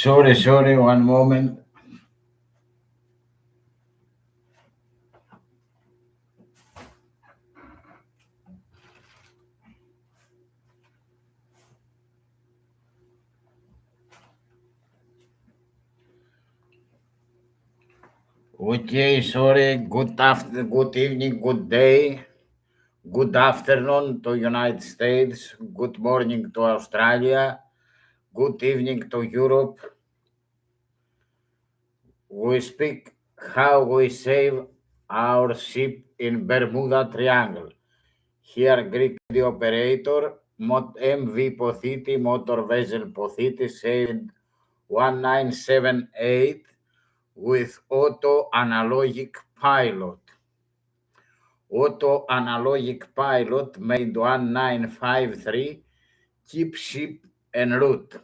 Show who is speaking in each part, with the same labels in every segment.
Speaker 1: Sorry, one moment. Okay, sorry. Good evening, good day, good afternoon to United States, good morning to Australia, good evening to Europe. We speak how we save our ship in Bermuda Triangle. Here, Greek the operator, MV Pothiti, motor vessel Pothiti, saved 1978 with auto analogic pilot. Auto analogic pilot made 1953 keep ship en route.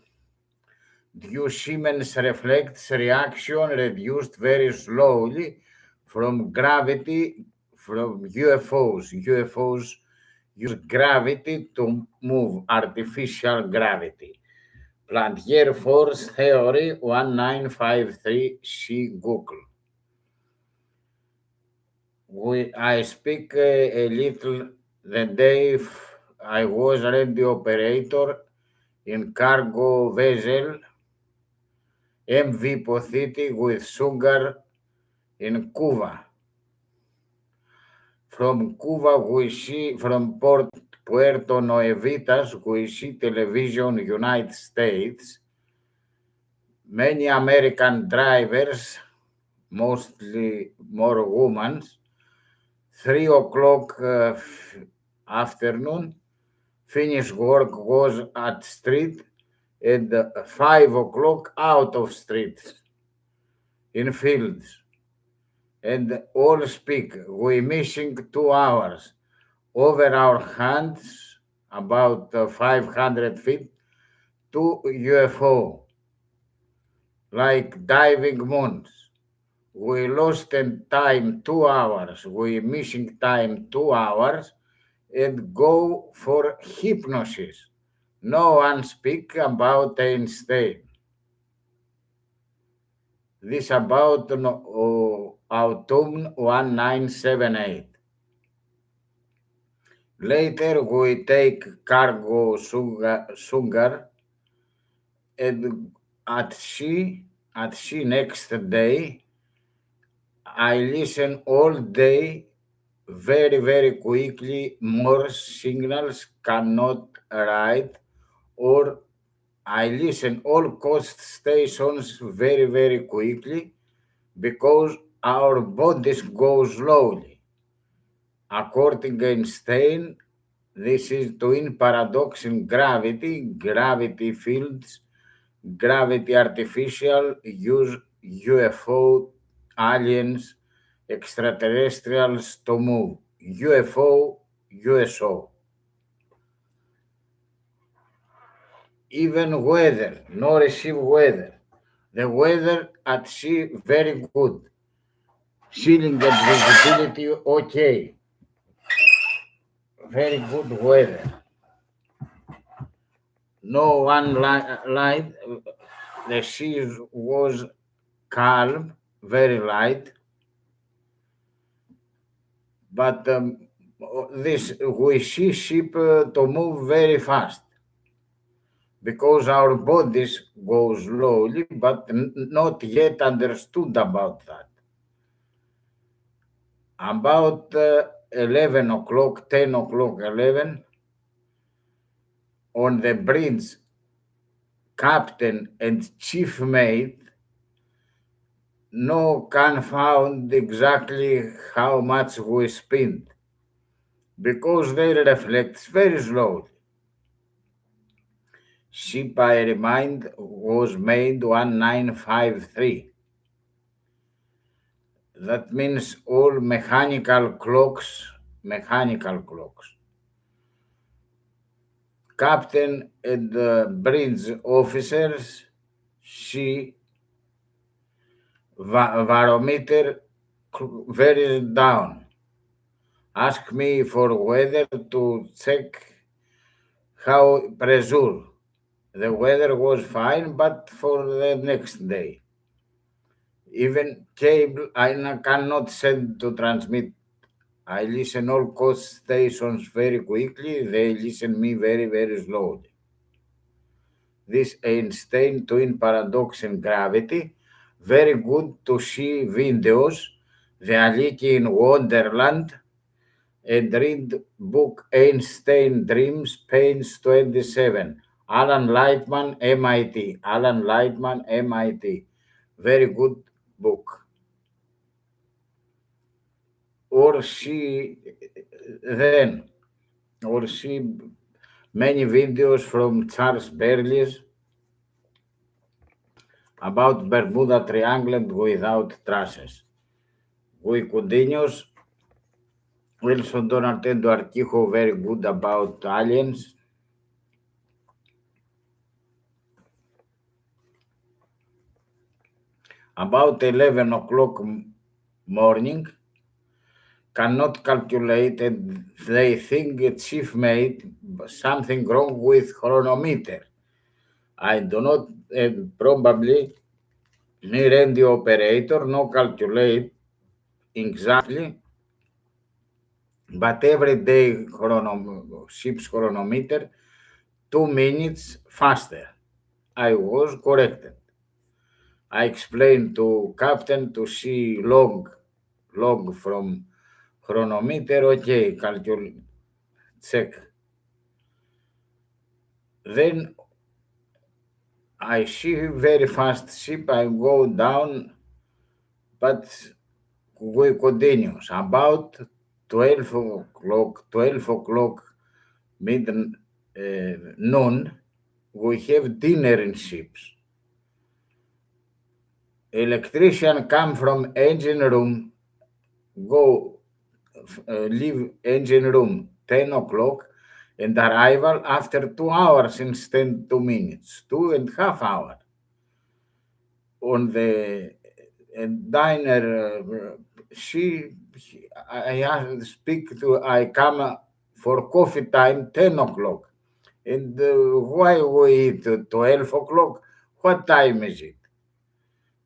Speaker 1: Due Siemens reflects reaction reduced very slowly from gravity from UFOs. UFOs use gravity to move, artificial gravity. Plantier Force Theory 1953 C Google. I speak a little the day I was radio operator in cargo vessel MV Pothiti with sugar in Cuba. From Cuba, we see, from Puerto Nuevitas, we see television United States. Many American drivers, mostly more women, 3 o'clock afternoon, finish work was at street, and 5 o'clock out of streets, in fields. And all speak, we missing 2 hours. Over our hands, about 500 feet, to UFO, like diving moons. We lost in time 2 hours. We missing time 2 hours and go for hypnosis. No one speak about Einstein. This about autumn 1978. Later we take cargo sugar and at sea next day I listen all day very quickly, more signals cannot write, or I listen all coast stations very quickly because our bodies go slowly. According to Einstein, this is twin paradox in gravity, gravity fields, gravity artificial, use UFO, aliens, extraterrestrials to move. UFO, USO. Even weather, no receive weather. The weather at sea very good. Ceiling and visibility okay. Very good weather. No one light. The sea was calm, very light. But this we see ship to move very fast because our bodies go slowly, but not yet understood about that. About 11 o'clock, 10 o'clock, 11, on the bridge, captain and chief mate no can found exactly how much we spent because they reflect very slowly. Ship, I remind, was made 1953. That means all mechanical clocks. Captain and bridge officers see barometer very down. Ask me for weather to check how pressure. the weather was fine, but for the next day. Even cable I cannot send to transmit. I listen all coast stations very quickly. They listen me very, very slowly. This Einstein twin paradox in gravity. Very good to see videos. The Aliki in Wonderland. And read book Einstein Dreams, Pains 27. Alan Lightman, MIT. Alan Lightman, MIT. Very good book. Or see many videos from Charles Berlitz about Bermuda Triangle without traces. We continue. Wilson Donatello Arquijo very good about aliens. About 11 o'clock morning, cannot calculate, and they think chief made something wrong with chronometer. I do not, probably near radio operator, no calculate exactly, but every day ship's chronometer 2 minutes faster. I was corrected. I explained to captain to see log from chronometer, okay, calculate, check. Then I see very fast ship, I go down, but we continue. About 12 o'clock, noon, we have dinner in ships. Electrician come from engine room, leave engine room 10 o'clock, and arrival after 2 hours instead 2 minutes, 2.5 hours. On the diner, I come for coffee time 10 o'clock. And why we eat 12 o'clock? What time is it?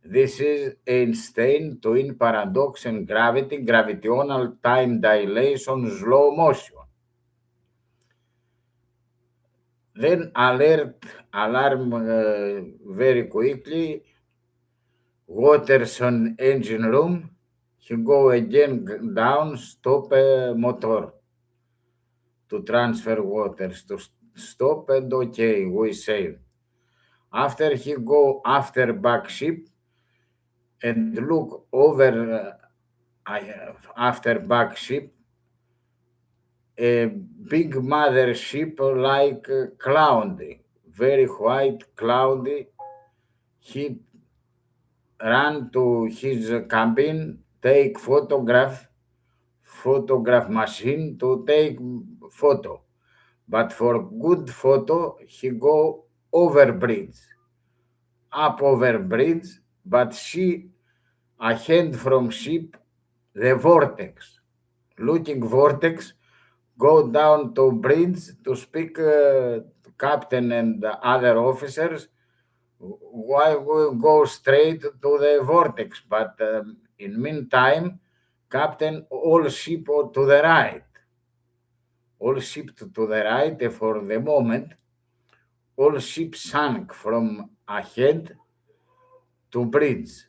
Speaker 1: This is Einstein twin paradox and gravity, gravitational time dilation, slow motion. Then alarm very quickly. Waters on engine room. He go again down, stop motor to transfer waters, to stop, and okay, we save. After he go after back ship and look over after back ship, a big mother ship like cloudy, very white, cloudy. He ran to his cabin, take photograph machine to take photo. But for good photo, he go over bridge, up over bridge, but see ahead from ship the vortex, looking vortex, go down to bridge to speak to captain and the other officers. Why we go straight to the vortex? But in meantime, captain, all ship to the right. All ship to the right for the moment. All ship sank from ahead to bridge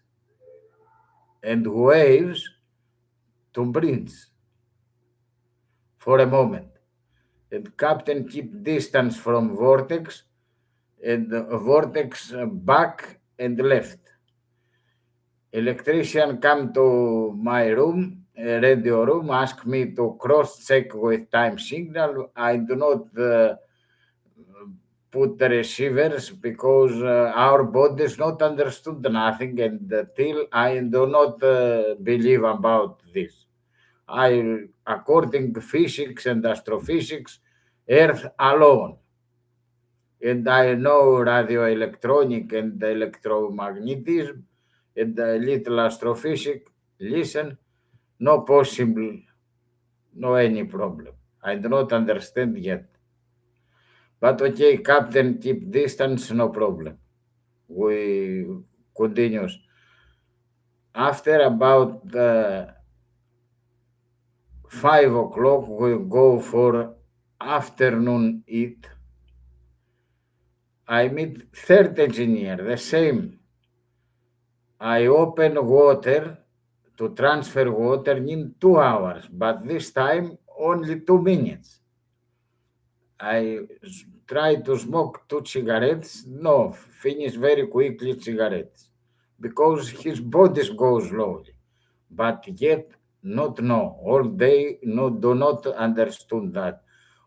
Speaker 1: and waves to bridge for a moment. And captain keep distance from vortex, and vortex back and left. Electrician come to my room, radio room, ask me to cross-check with time signal. I do not put the receivers because our bodies not understood nothing, and till I do not believe about this. According to physics and astrophysics, Earth alone. And I know radioelectronic and electromagnetism and a little astrophysics. Listen, no possible, no any problem. I do not understand yet. But okay, Captain, keep distance, no problem. We continues. After about 5 o'clock, we go for afternoon eat. I meet third engineer, the same. I open water to transfer water in 2 hours, but this time only 2 minutes. I try to smoke 2 cigarettes. No, finish very quickly cigarettes because his body goes slowly. But yet, not know. All day, no, do not understand that.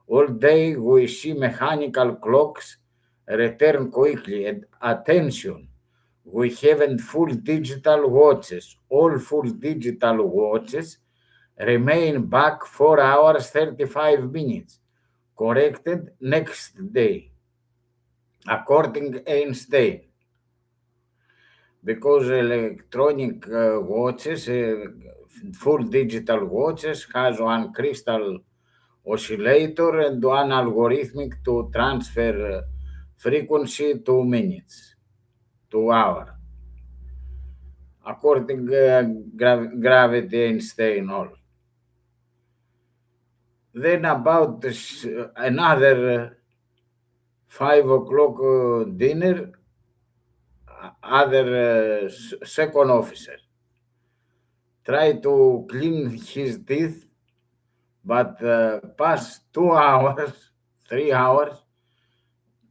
Speaker 1: All day we see mechanical clocks return quickly and attention. We haven't full digital watches. All full digital watches remain back 4 hours 35 minutes. Corrected next day, according Einstein. Because electronic watches, full digital watches, has one crystal oscillator and one algorithmic to transfer frequency to minutes, to hour, according gravity Einstein all. Then about another 5 o'clock dinner, other second officer try to clean his teeth, but pass 2 hours, 3 hours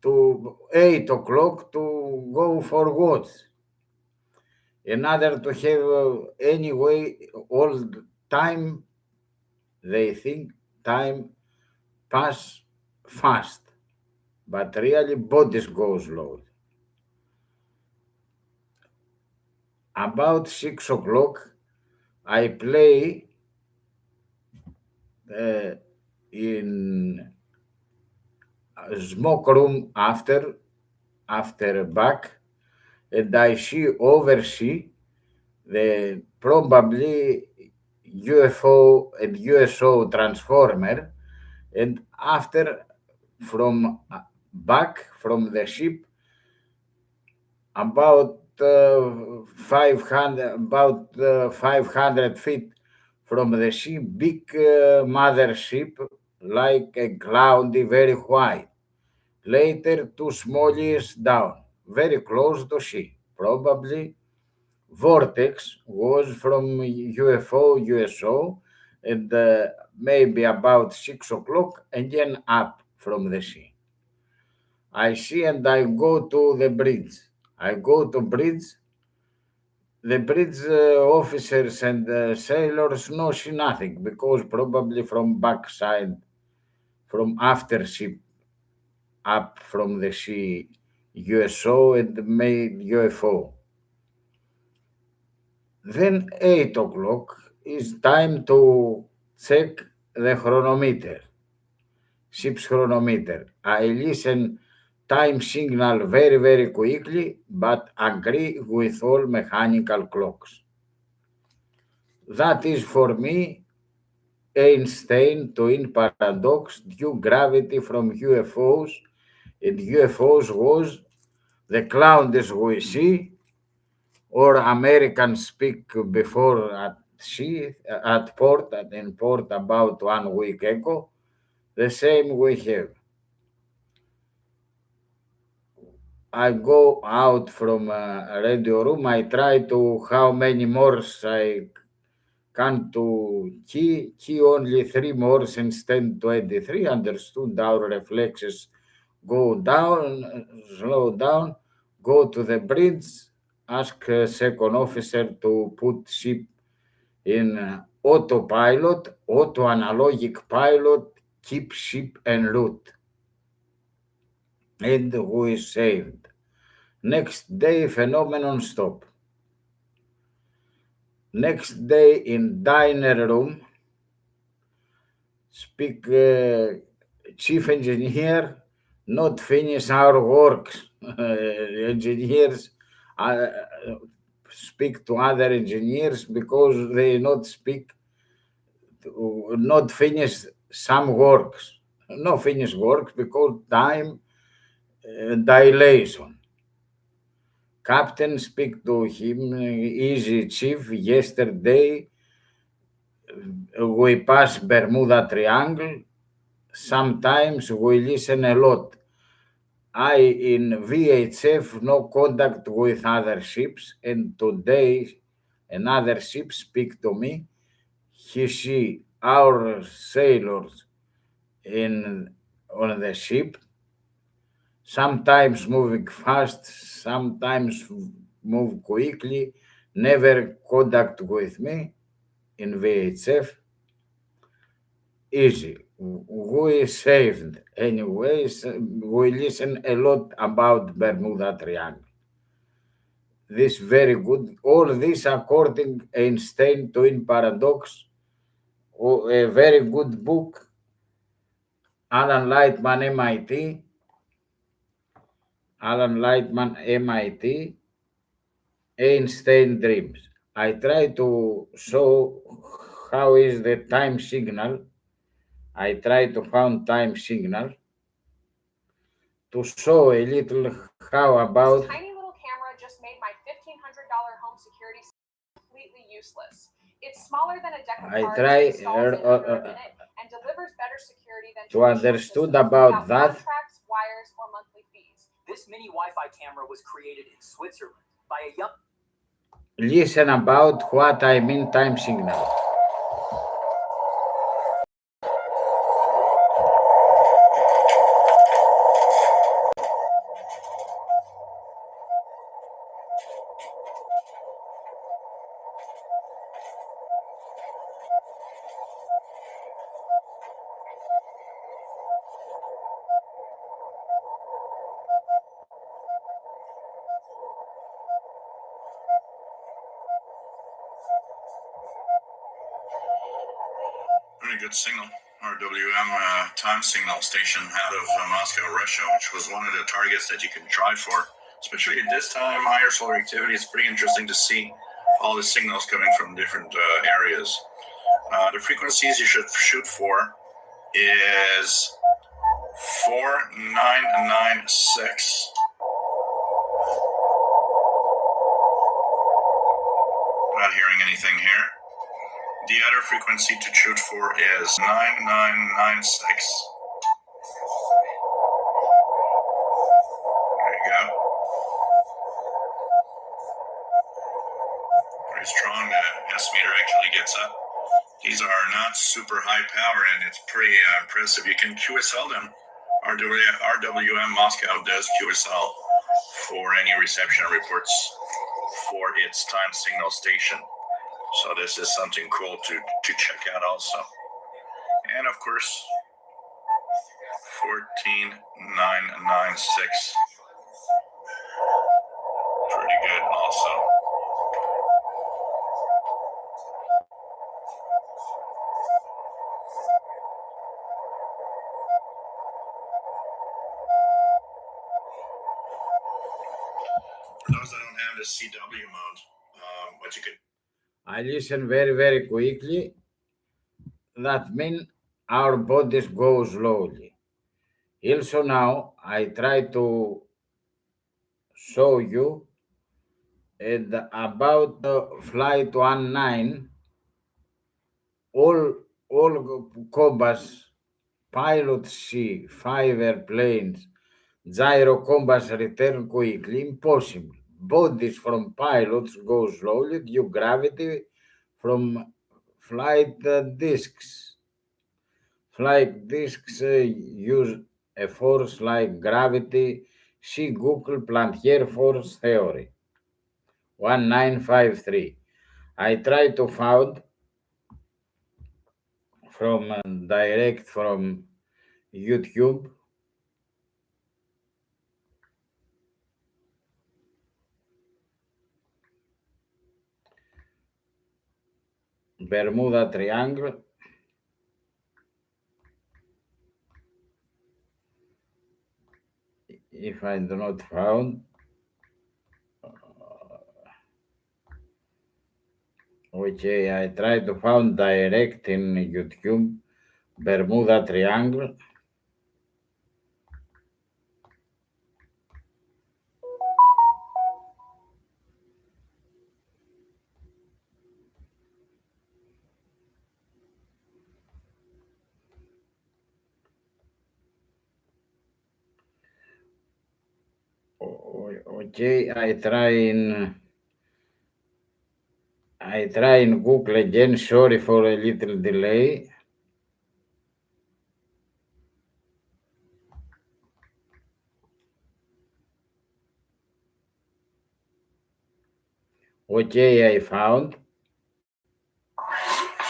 Speaker 1: to 8 o'clock to go for watch. Another to have anyway all the time, they think time pass fast, but really bodies go slow. About 6 o'clock, I play in a smoke room after back, and I oversee the probably UFO and USO transformer, and after from back from the ship about 500 feet from the ship, big mothership like a cloudy, very white. Later, two smallies down, very close to sea. Probably vortex was from UFO, USO, and maybe about 6 o'clock, again up from the sea. I see and I go to the bridge. I go to bridge. The bridge officers and sailors no see nothing because probably from backside, from after ship, up from the sea, USO and made UFO. Then 8 o'clock is time to check the chronometer, ship's chronometer. I listen time signal very, very quickly, but agree with all mechanical clocks. That is for me Einstein twin paradox due gravity from UFOs, and UFOs was the clouds we see, or Americans speak before at sea, at port, in port about 1 week ago, the same we have. I go out from a radio room. I try to how many Morse I can to key only 3 Morse instead 23. Understood our reflexes. Go down, slow down, go to the bridge, ask second officer to put ship in autopilot, auto analogic pilot, keep ship en route. And we saved. Next day, phenomenon stop. Next day, in diner room, speak chief engineer, not finish our works. Engineers speak to other engineers because they not speak, not finish some works. no finished works because time dilation. Captain speak to him, easy chief, yesterday we pass Bermuda Triangle. Sometimes we listen a lot. I in VHF no contact with other ships, and today another ship speak to me. He see our sailors on the ship, sometimes moving fast, sometimes move quickly, never contact with me in VHF. Easy. We saved. Anyways, we listen a lot about Bermuda Triangle. This very good. All this according Einstein twin paradox, a very good book. Alan Lightman, MIT. Alan Lightman, MIT. Einstein dreams. I try to show how is the time signal. I try to find time signal to show a little how about.
Speaker 2: This tiny little camera just made my $1,500 home security completely useless. It's smaller than a deck of cards,
Speaker 1: I try
Speaker 2: installs in under a minute, and delivers better security than
Speaker 1: to understood about that.
Speaker 2: Contracts, wires, or monthly fees.
Speaker 3: This mini Wi-Fi camera was created in Switzerland by a young.
Speaker 1: Listen about what I mean time signal.
Speaker 4: Pretty good signal. RWM time signal station out of Moscow, Russia, which was one of the targets that you can try for. Especially at this time, higher solar activity. It's pretty interesting to see all the signals coming from different areas. The frequencies you should shoot for is 4996. Not hearing anything here. The other frequency to shoot for is 9996. There you go. Pretty strong. The S meter actually gets up. These are not super high power, and it's pretty impressive. You can QSL them. RWM Moscow does QSL for any reception reports for its time signal station. So this is something cool to check out also. And of course, 14996. Pretty good also. For those that don't have the CW mode, what you could.
Speaker 1: I listen very, very quickly. That means our bodies go slowly. Also now, I try to show you about flight 19. All compass, pilots see 5 airplanes, gyro compass return quickly, impossible. Bodies from pilots go slowly due gravity from flight discs. Flight discs use a force like gravity. See Google Plantier force theory. 1953. I try to find from direct from YouTube. Bermuda Triangle. If I do not found, okay, I try to find direct in YouTube Bermuda Triangle. Okay, I try in Google again. Sorry for a little delay. Okay, I found.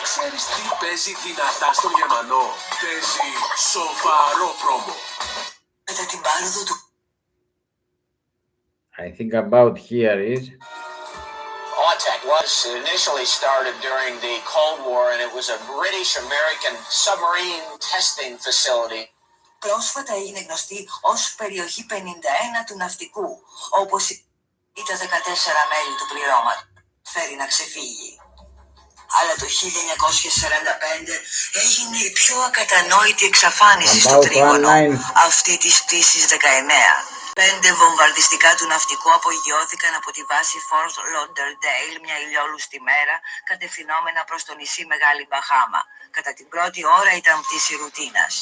Speaker 5: Ξέρεις τι παίζει δυνατά στον Γερμανό? Παίζει σοβαρό πρόμο. Κατά την πάροδο του...
Speaker 1: I think about here is...
Speaker 6: AUTEC was initially started during the Cold War and it was a British-American submarine testing facility.
Speaker 5: Πρόσφατα έγινε γνωστή ως περιοχή 51 του ναυτικού, όπως ή τα 14 μέλη του πληρώματος φέρει να ξεφύγει. Αλλά το 1945 έγινε η πιο ακατανόητη εξαφάνιση στο Τρίγωνο αυτή της πτήσης 19. 5 βομβαρδιστικά του ναυτικού απογειώθηκαν από τη βάση Fort Lauderdale μια ηλιόλουστη μέρα, κατευθυνόμενα προς το νησί Μεγάλη Μπαχάμα. Κατά την πρώτη ώρα ήταν πτήση ρουτίνας.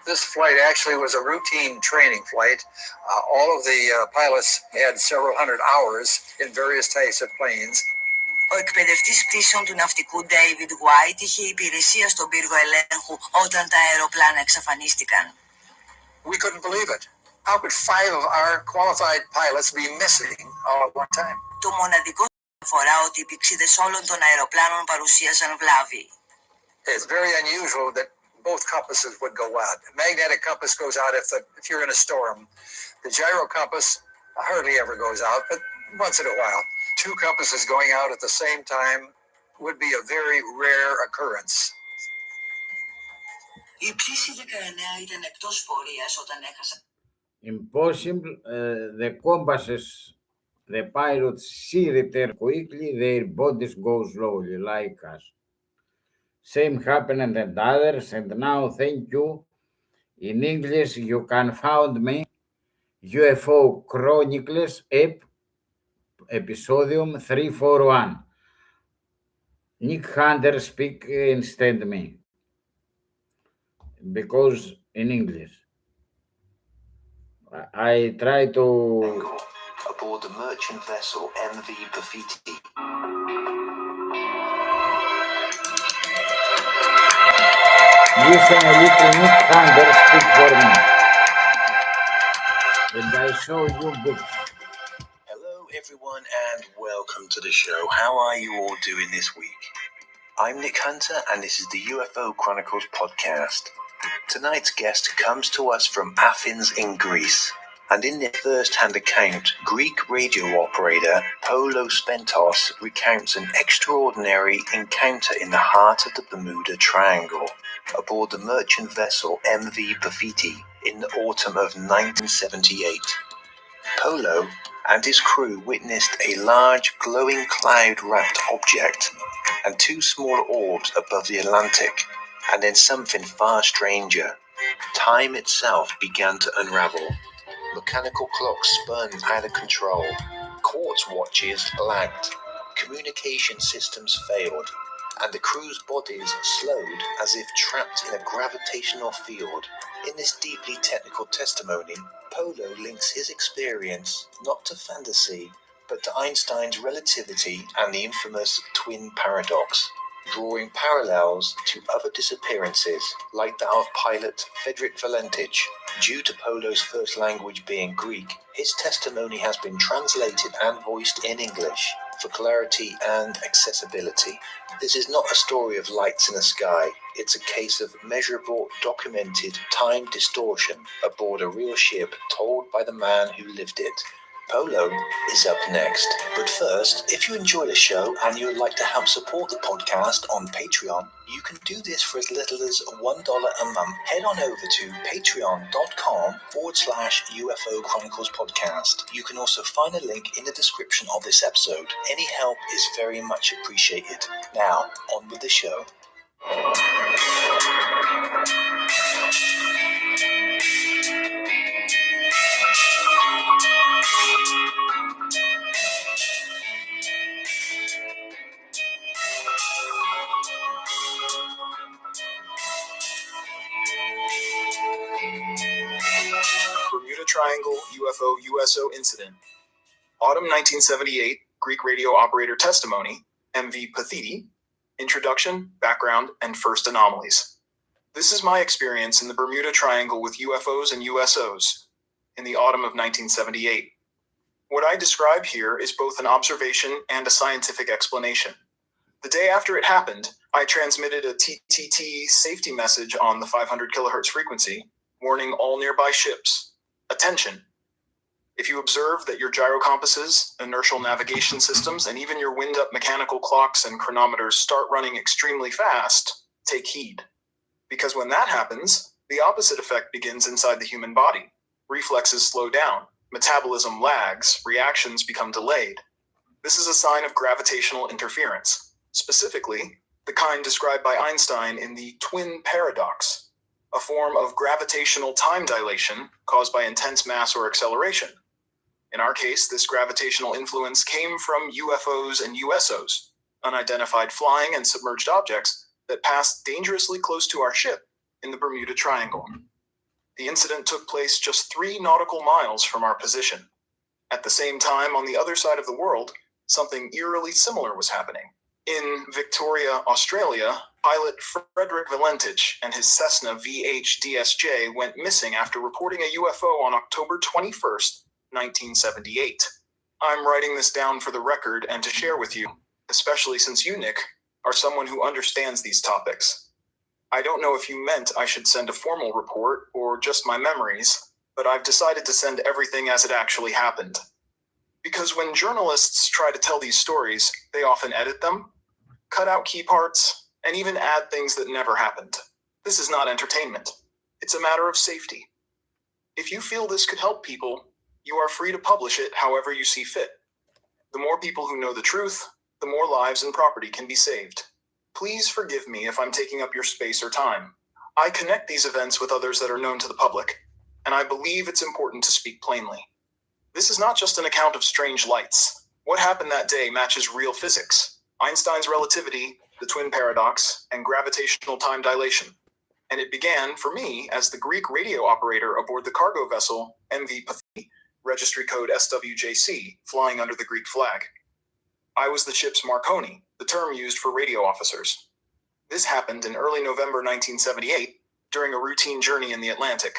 Speaker 7: This flight actually was a routine training flight. All of the pilots had several hundred hours in various types of planes.
Speaker 5: Ο εκπαιδευτής πτήσεων του ναυτικού David White είχε υπηρεσία στον πύργο ελέγχου όταν τα αεροπλάνα εξαφανίστηκαν.
Speaker 7: We couldn't believe it. How could 5 of our qualified pilots be missing all at one time?
Speaker 5: Το μοναδικό αφορά ότι οι πηξίδες όλων των αεροπλάνων παρουσίαζαν βλάβη.
Speaker 7: It's very unusual that both compasses would go out. The magnetic compass goes out if you're in a storm. The gyro compass hardly ever goes out, but once in a while. 2 compasses going out at the same time would be a very rare occurrence.
Speaker 5: Η πτήση 19 ήταν εκτός πορείας όταν έχασαν.
Speaker 1: Impossible, the compasses, the pilots see return quickly, their bodies go slowly, like us. Same happened and others, and now thank you. In English, you can find me UFO Chronicles Episodium 341. Nick Hunter speak instead me. Because in English. I try to...
Speaker 8: Aboard the merchant vessel MV Pothiti.
Speaker 1: Listen a little Nick Hunter speak for me. And I show you books.
Speaker 8: Hello everyone and welcome to the show. How are you all doing this week? I'm Nick Hunter and this is the UFO Chronicles podcast. Tonight's guest comes to us from Athens in Greece. And in their first-hand account, Greek radio operator Polo Spentos recounts an extraordinary encounter in the heart of the Bermuda Triangle, aboard the merchant vessel MV Pothiti in the autumn of 1978. Polo and his crew witnessed a large glowing cloud-wrapped object and 2 small orbs above the Atlantic, and then something far stranger. Time itself began to unravel. Mechanical clocks spun out of control. Quartz watches lagged. Communication systems failed. And the crew's bodies slowed as if trapped in a gravitational field. In this deeply technical testimony, Polo links his experience not to fantasy, but to Einstein's relativity and the infamous twin paradox, drawing parallels to other disappearances, like that of pilot Frederick Valentich. Due to Polo's first language being Greek, his testimony has been translated and voiced in English for clarity and accessibility. This is not a story of lights in the sky. It's a case of measurable, documented time distortion aboard a real ship told by the man who lived it. Polo is up next. But first, if you enjoy the show and you would like to help support the podcast on Patreon, you can do this for as little as $1 a month. Head on over to patreon.com/UFO Chronicles podcast. You can also find a link in the description of this episode. Any help is very much appreciated. Now, on with the show.
Speaker 9: Bermuda Triangle UFO USO incident. Autumn 1978, Greek radio operator testimony, MV Pothiti. Introduction, background, and first anomalies. This is my experience in the Bermuda Triangle with UFOs and USOs in the autumn of 1978. What I describe here is both an observation and a scientific explanation. The day after it happened, I transmitted a TTT safety message on the 500 kilohertz frequency, warning all nearby ships, attention. If you observe that your gyrocompasses, inertial navigation systems, and even your wind-up mechanical clocks and chronometers start running extremely fast, take heed. Because when that happens, the opposite effect begins inside the human body. Reflexes slow down, metabolism lags, reactions become delayed. This is a sign of gravitational interference, specifically the kind described by Einstein in the twin paradox, a form of gravitational time dilation caused by intense mass or acceleration. In our case, this gravitational influence came from UFOs and USOs, unidentified flying and submerged objects that passed dangerously close to our ship in the Bermuda Triangle. The incident took place just 3 nautical miles from our position. At the same time, on the other side of the world, something eerily similar was happening. In Victoria, Australia, pilot Frederick Valentich and his Cessna VH-DSJ went missing after reporting a UFO on October 21st, 1978. I'm writing this down for the record and to share with you, especially since you, Nick, are someone who understands these topics. I don't know if you meant I should send a formal report or just my memories, but I've decided to send everything as it actually happened. Because when journalists try to tell these stories, they often edit them, cut out key parts, and even add things that never happened. This is not entertainment. It's a matter of safety. If you feel this could help people, you are free to publish it however you see fit. The more people who know the truth, the more lives and property can be saved. Please forgive me if I'm taking up your space or time. I connect these events with others that are known to the public, and I believe it's important to speak plainly. This is not just an account of strange lights. What happened that day matches real physics, Einstein's relativity, the twin paradox, and gravitational time dilation. And it began, for me, as the Greek radio operator aboard the cargo vessel MV Pothiti, registry code SWJC, flying under the Greek flag. I was the ship's Marconi, the term used for radio officers. This happened in early November 1978, during a routine journey in the Atlantic.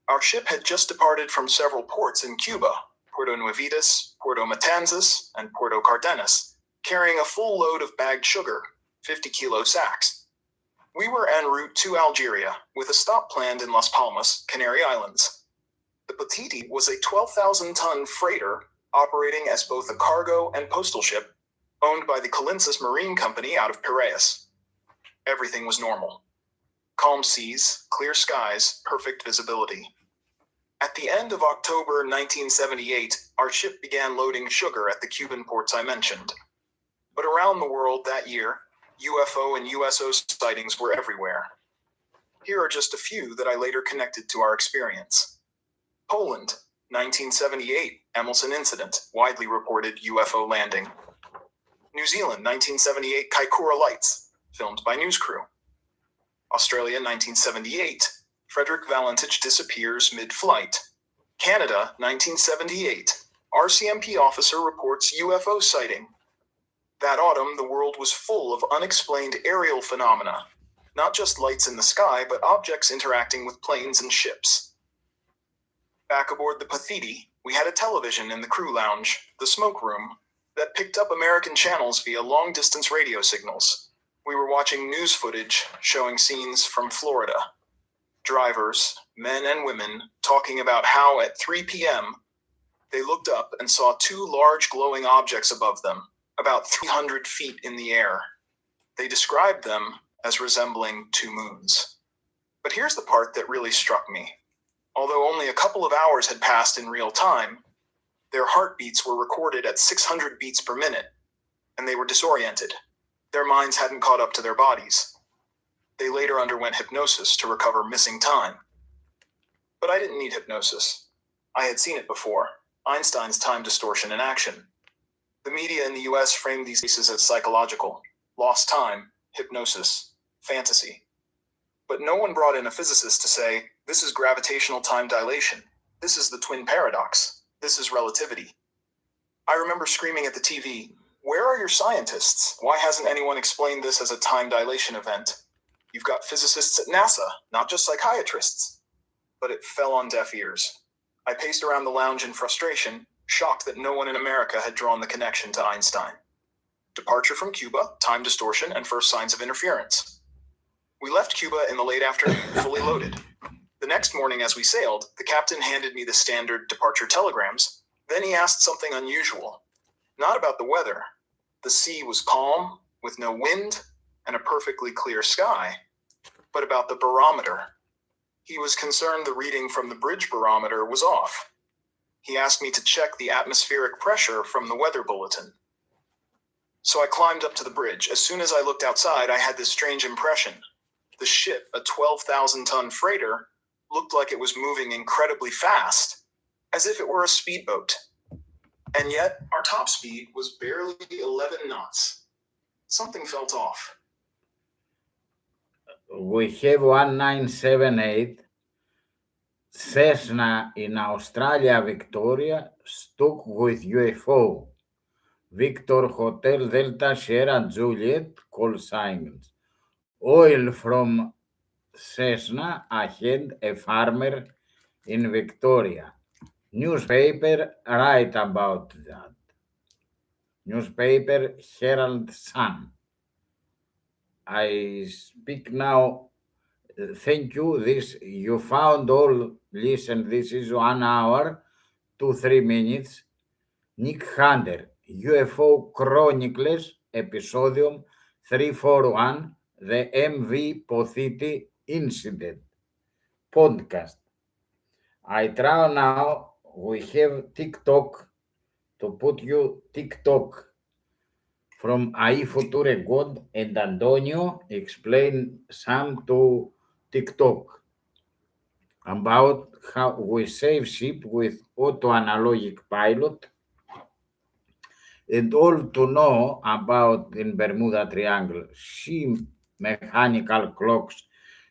Speaker 9: Our ship had just departed from several ports in Cuba, Puerto Nuevitas, Puerto Matanzas, and Puerto Cardenas, carrying a full load of bagged sugar, 50-kilo sacks. We were en route to Algeria, with a stop planned in Las Palmas, Canary Islands. The Pothiti was a 12,000-ton freighter operating as both a cargo and postal ship, owned by the Colinsis Marine Company out of Piraeus. Everything was normal. Calm seas, clear skies, perfect visibility. At the end of October 1978, our ship began loading sugar at the Cuban ports I mentioned. But around the world that year, UFO and USO sightings were everywhere. Here are just a few that I later connected to our experience. Poland, 1978, Emelson incident, widely reported UFO landing. New Zealand, 1978, Kaikoura lights, filmed by news crew. Australia, 1978, Frederick Valentich disappears mid-flight. Canada, 1978, RCMP officer reports UFO sighting. That autumn, the world was full of unexplained aerial phenomena, not just lights in the sky, but objects interacting with planes and ships. Back aboard the Pothiti, we had a television in the crew lounge, the smoke room, that picked up American channels via long-distance radio signals. We were watching news footage showing scenes from Florida. Drivers, men and women, talking about how at 3 p.m., they looked up and saw 2 large glowing objects above them, about 300 feet in the air. They described them as resembling 2 moons. But here's the part that really struck me. Although only a couple of hours had passed in real time, their heartbeats were recorded at 600 beats per minute, and they were disoriented. Their minds hadn't caught up to their bodies. They later underwent hypnosis to recover missing time. But I didn't need hypnosis. I had seen it before, Einstein's time distortion in action. The media in the US framed these cases as psychological, lost time, hypnosis, fantasy. But no one brought in a physicist to say, this is gravitational time dilation. This is the twin paradox. This is relativity. I remember screaming at the TV, "Where are your scientists? Why hasn't anyone explained this as a time dilation event? You've got physicists at NASA, not just psychiatrists." But it fell on deaf ears. I paced around the lounge in frustration, shocked that no one in America had drawn the connection to Einstein. Departure from Cuba, time distortion, and first signs of interference. We left Cuba in the late afternoon, fully loaded. The next morning as we sailed, the captain handed me the standard departure telegrams. Then he asked something unusual. Not about the weather. The sea was calm, with no wind, and a perfectly clear sky, but about the barometer. He was concerned the reading from the bridge barometer was off. He asked me to check the atmospheric pressure from the weather bulletin. So I climbed up to the bridge. As soon as I looked outside, I had this strange impression. The ship, a 12,000-ton freighter, looked like it was moving incredibly fast, as if it were a speedboat. And yet, our top speed was barely 11 knots. Something felt off.
Speaker 1: We have 1978 Cessna in Australia, Victoria, stuck with UFO. Victor Hotel Delta Sierra Juliet, call signs. Oil from Cessna ahead, a farmer in Victoria. Newspaper write about that. Newspaper Herald Sun. I speak now. Thank you. This you found all. Listen, this is 1 hour to 3 minutes. Nick Hunter, UFO Chronicles, episodium 341, the MV Pothiti incident podcast. I try now. We have Tik Tok to put you Tik Tok from AiFutureGod and Antonio explain some to Tik Tok about how we save ship with auto-analogic pilot and all to know about in Bermuda Triangle, see mechanical clocks,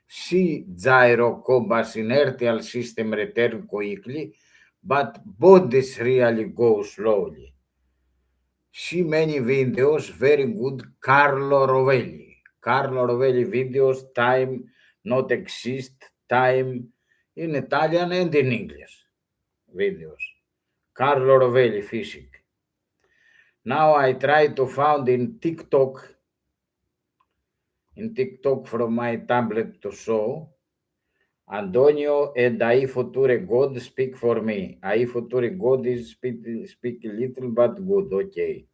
Speaker 1: see gyro compass inertial system return quickly, but bodies really go slowly. See many videos, very good Carlo Rovelli. Carlo Rovelli videos, time not exist, time in Italian and in English videos. Carlo Rovelli physics. Now I try to find in TikTok from my tablet to show. Antonio and AiFutureGod speak for me. AiFutureGod is speak little but good, okay.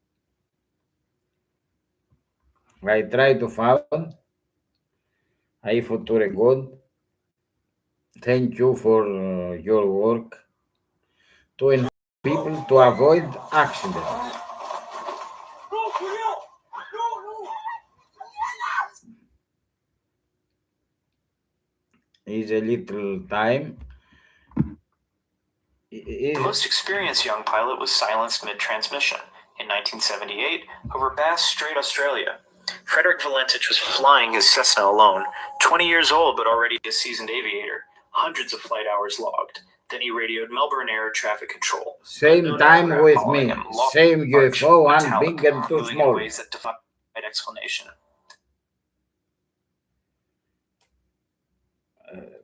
Speaker 1: I try to find AiFutureGod. Thank you for your work to encourage people to avoid accidents. Is a little time.
Speaker 3: The most experienced young pilot was silenced mid-transmission in 1978 over Bass Strait, Australia. Frederick Valentich was flying his Cessna alone, 20 years old but already a seasoned aviator, hundreds of flight hours logged. Then he radioed Melbourne Air Traffic Control.
Speaker 1: Same time with me, same UFO, one big and two small.
Speaker 3: Ways that defy explanation.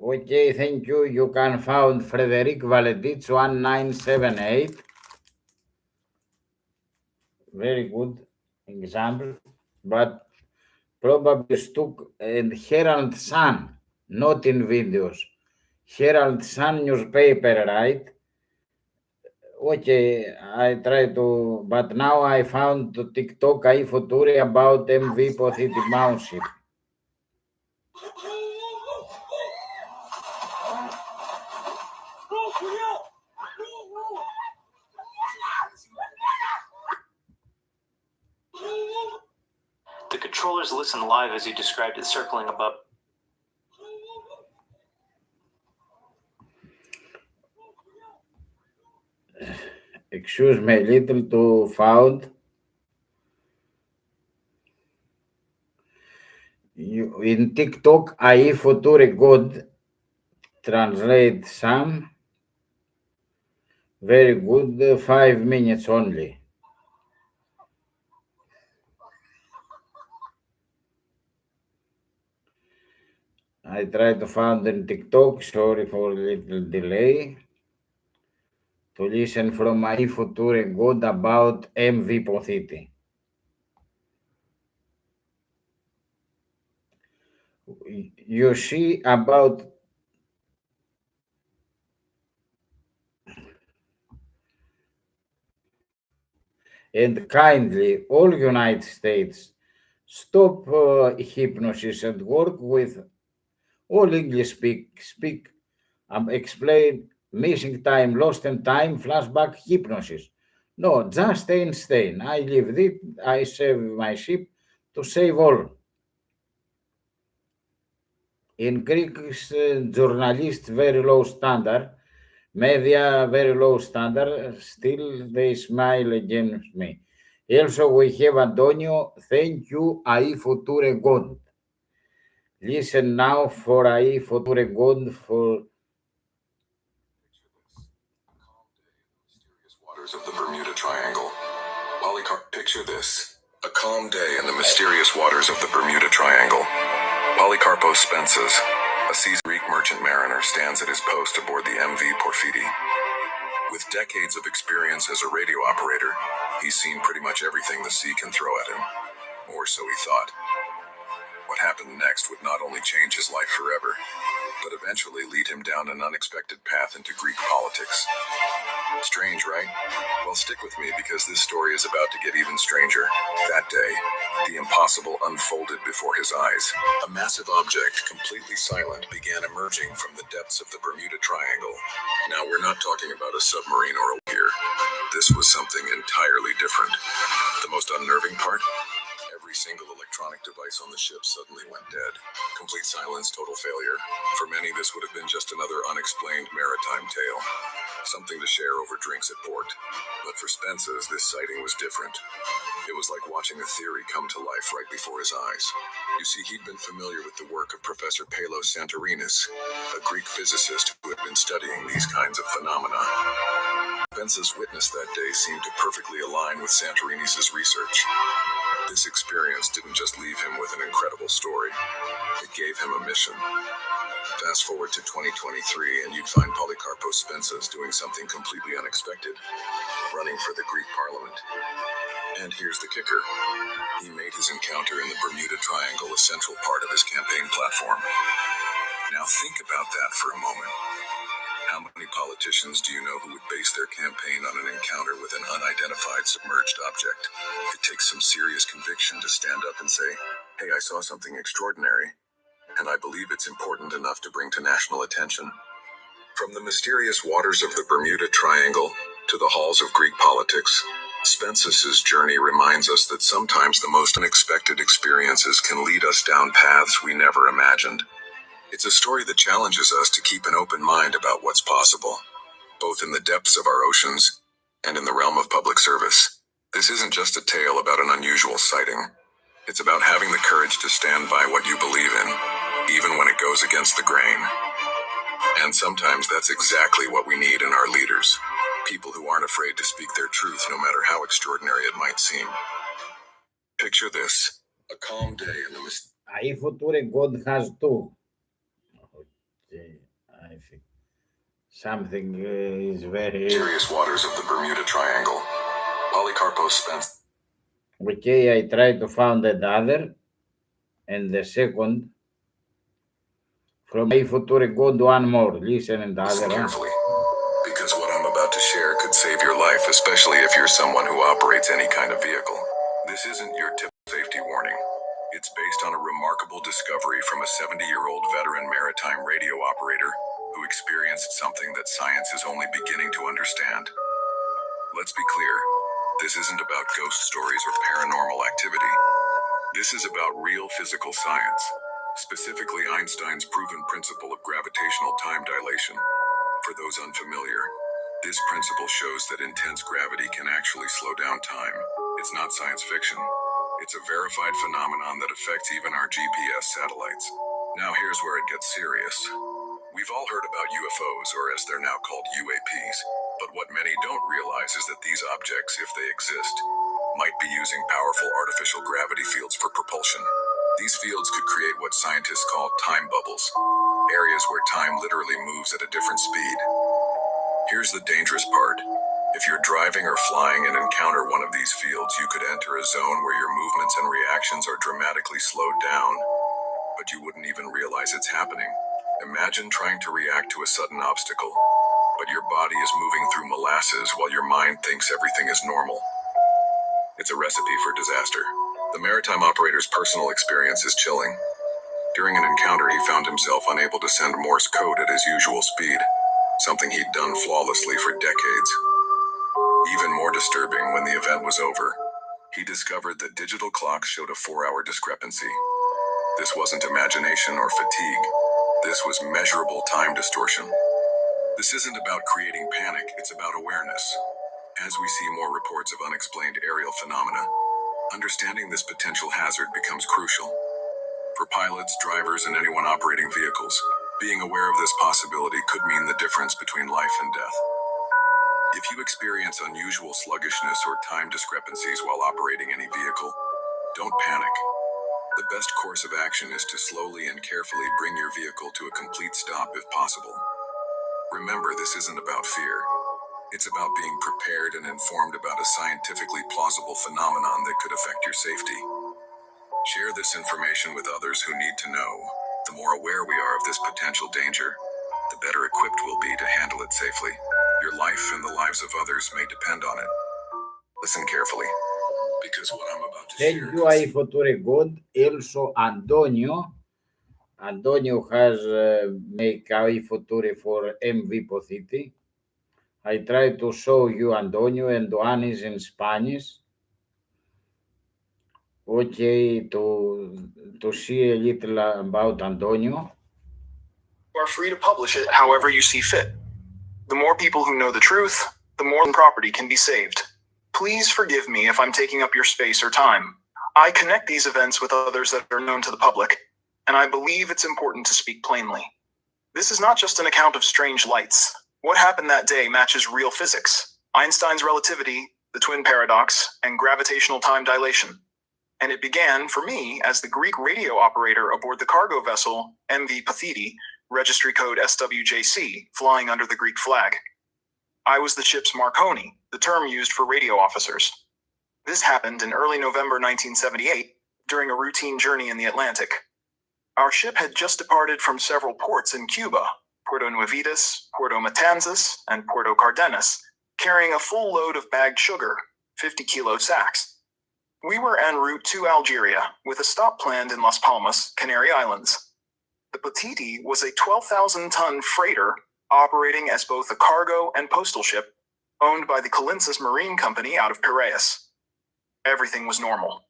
Speaker 1: Okay, thank you. You can find Frederick Valentich 1978. Very good example, but probably stuck in Herald Sun, not in videos. Herald Sun newspaper, right? Okay, I try to, but now I found the TikTok AiFuture about MV Pothiti mouse ship.
Speaker 3: The controllers listened live as he described it circling above.
Speaker 1: Excuse me, little to found. In TikTok, AiFutureGod translate some. Very good. 5 minutes only. I try to find in TikTok. Sorry for a little delay. To listen from AiFutureGod about MV Pothiti. You see about and kindly all United States stop hypnosis and work with all English speak explain missing time, lost in time, flashback hypnosis. No, just Einstein. I leave it. I save my ship to save all. In Greek, journalists very low standard, media very low standard. Still, they smile against me. Also, we have Antonio. Thank you, AiFutureGod. Listen now for AiFutureGod for
Speaker 10: waters of the Bermuda Triangle. Picture this. A calm day in the mysterious waters of the Bermuda Triangle. Polυκαρπος Spentζas, a seasoned Greek merchant mariner, stands at his post aboard the MV Pothiti. With decades of experience as a radio operator, he's seen pretty much everything the sea can throw at him. Or so he thought. What happened next would not only change his life forever, but eventually lead him down an unexpected path into Greek politics. Strange, right? Well, stick with me because this story is about to get even stranger. That day, the impossible unfolded before his eyes. A massive object, completely silent, began emerging from the depths of the Bermuda Triangle. Now, we're not talking about a submarine or a pier. This was something entirely different. The most unnerving part? Every single electronic device on the ship suddenly went dead. Complete silence, total failure. For many, this would have been just another unexplained maritime tale. Something to share over drinks at port. But for Spentζas, this sighting was different. It was like watching a theory come to life right before his eyes. You see, he'd been familiar with the work of Professor Santorin, a Greek physicist who had been studying these kinds of phenomena. Spentζas witnessed that day seemed to perfectly align with Santorin's research. This experience didn't just leave him with an incredible story. It gave him a mission. Fast forward to 2023 and you'd find Polυκαρπος Spentζas doing something completely unexpected, running for the Greek parliament. And here's the kicker. He made his encounter in the Bermuda Triangle a central part of his campaign platform. Now think about that for a moment. How many politicians do you know who would base their campaign on an encounter with an unidentified submerged object? It takes some serious conviction to stand up and say, hey, I saw something extraordinary, and I believe it's important enough to bring to national attention. From the mysterious waters of the Bermuda Triangle to the halls of Greek politics, Spentζas' journey reminds us that sometimes the most unexpected experiences can lead us down paths we never imagined. It's a story that challenges us to keep an open mind about what's possible, both in the depths of our oceans and in the realm of public service. This isn't just a tale about an unusual sighting. It's about having the courage to stand by what you believe in, even when it goes against the grain. And sometimes that's exactly what we need in our leaders. People who aren't afraid to speak their truth, no matter how extraordinary it might seem. Picture this, a calm day in the
Speaker 1: AiFutureGod has two. Okay, I think something is very
Speaker 10: mysterious waters of the Bermuda Triangle. Polυκαρπος Spentζas.
Speaker 1: okay. I try to find another, and the second from AiFutureGod one more. Listen and the
Speaker 10: Listen
Speaker 1: other one.
Speaker 10: carefully, because what I'm about to share could save your life, especially if you're someone who operates any kind of vehicle. This isn't your typical safety warning. It's based on a remarkable discovery from a 70-year-old veteran maritime radio operator who experienced something that science is only beginning to understand. Let's be clear, this isn't about ghost stories or paranormal activity. This is about real physical science, specifically Einstein's proven principle of gravitational time dilation. For those unfamiliar, this principle shows that intense gravity can actually slow down time. It's not science fiction. It's a verified phenomenon that affects even our GPS satellites. Now here's where it gets serious. We've all heard about UFOs, or as they're now called UAPs, but what many don't realize is that these objects, if they exist, might be using powerful artificial gravity fields for propulsion. These fields could create what scientists call time bubbles, areas where time literally moves at a different speed. Here's the dangerous part. If you're driving or flying and encounter one of these fields, you could enter a zone where your movements and reactions are dramatically slowed down, but you wouldn't even realize it's happening. Imagine trying to react to a sudden obstacle, but your body is moving through molasses while your mind thinks everything is normal. It's a recipe for disaster. The maritime operator's personal experience is chilling. During an encounter, he found himself unable to send Morse code at his usual speed, something he'd done flawlessly for decades. Even more disturbing, when the event was over, he discovered that digital clocks showed a 4-hour discrepancy. This wasn't imagination or fatigue. This was measurable time distortion. This isn't about creating panic, it's about awareness. As we see more reports of unexplained aerial phenomena, understanding this potential hazard becomes crucial. For pilots, drivers, and anyone operating vehicles, being aware of this possibility could mean the difference between life and death. If you experience unusual sluggishness or time discrepancies while operating any vehicle, don't panic. The best course of action is to slowly and carefully bring your vehicle to a complete stop if possible. Remember, this isn't about fear. It's about being prepared and informed about a scientifically plausible phenomenon that could affect your safety. Share this information with others who need to know. The more aware we are of this potential danger, the better equipped we'll be to handle it safely. Your life and the lives of others may depend on it. Listen carefully, because what I'm about to
Speaker 1: Thank
Speaker 10: share...
Speaker 1: you, AiFutureGod. Also, Antonio. Antonio has make AiFuture for MV Pothiti. I try to show you Antonio, and one is in Spanish. Okay, to see a little about Antonio.
Speaker 9: You are free to publish it however you see fit. The more people who know the truth, the more property can be saved. Please forgive me if I'm taking up your space or time. I connect these events with others that are known to the public, and I believe it's important to speak plainly. This is not just an account of strange lights. What happened that day matches real physics, Einstein's relativity, the twin paradox, and gravitational time dilation. And it began, for me, as the Greek radio operator aboard the cargo vessel MV Pothiti, registry code SWJC, flying under the Greek flag. I was the ship's Marconi, the term used for radio officers. This happened in early November 1978, during a routine journey in the Atlantic. Our ship had just departed from several ports in Cuba, Puerto Nuevitas, Puerto Matanzas, and Puerto Cardenas, carrying a full load of bagged sugar, 50-kilo sacks. We were en route to Algeria, with a stop planned in Las Palmas, Canary Islands. The Pothiti was a 12,000-ton freighter operating as both a cargo and postal ship, owned by the Colinsis Marine Company out of Piraeus. Everything was normal.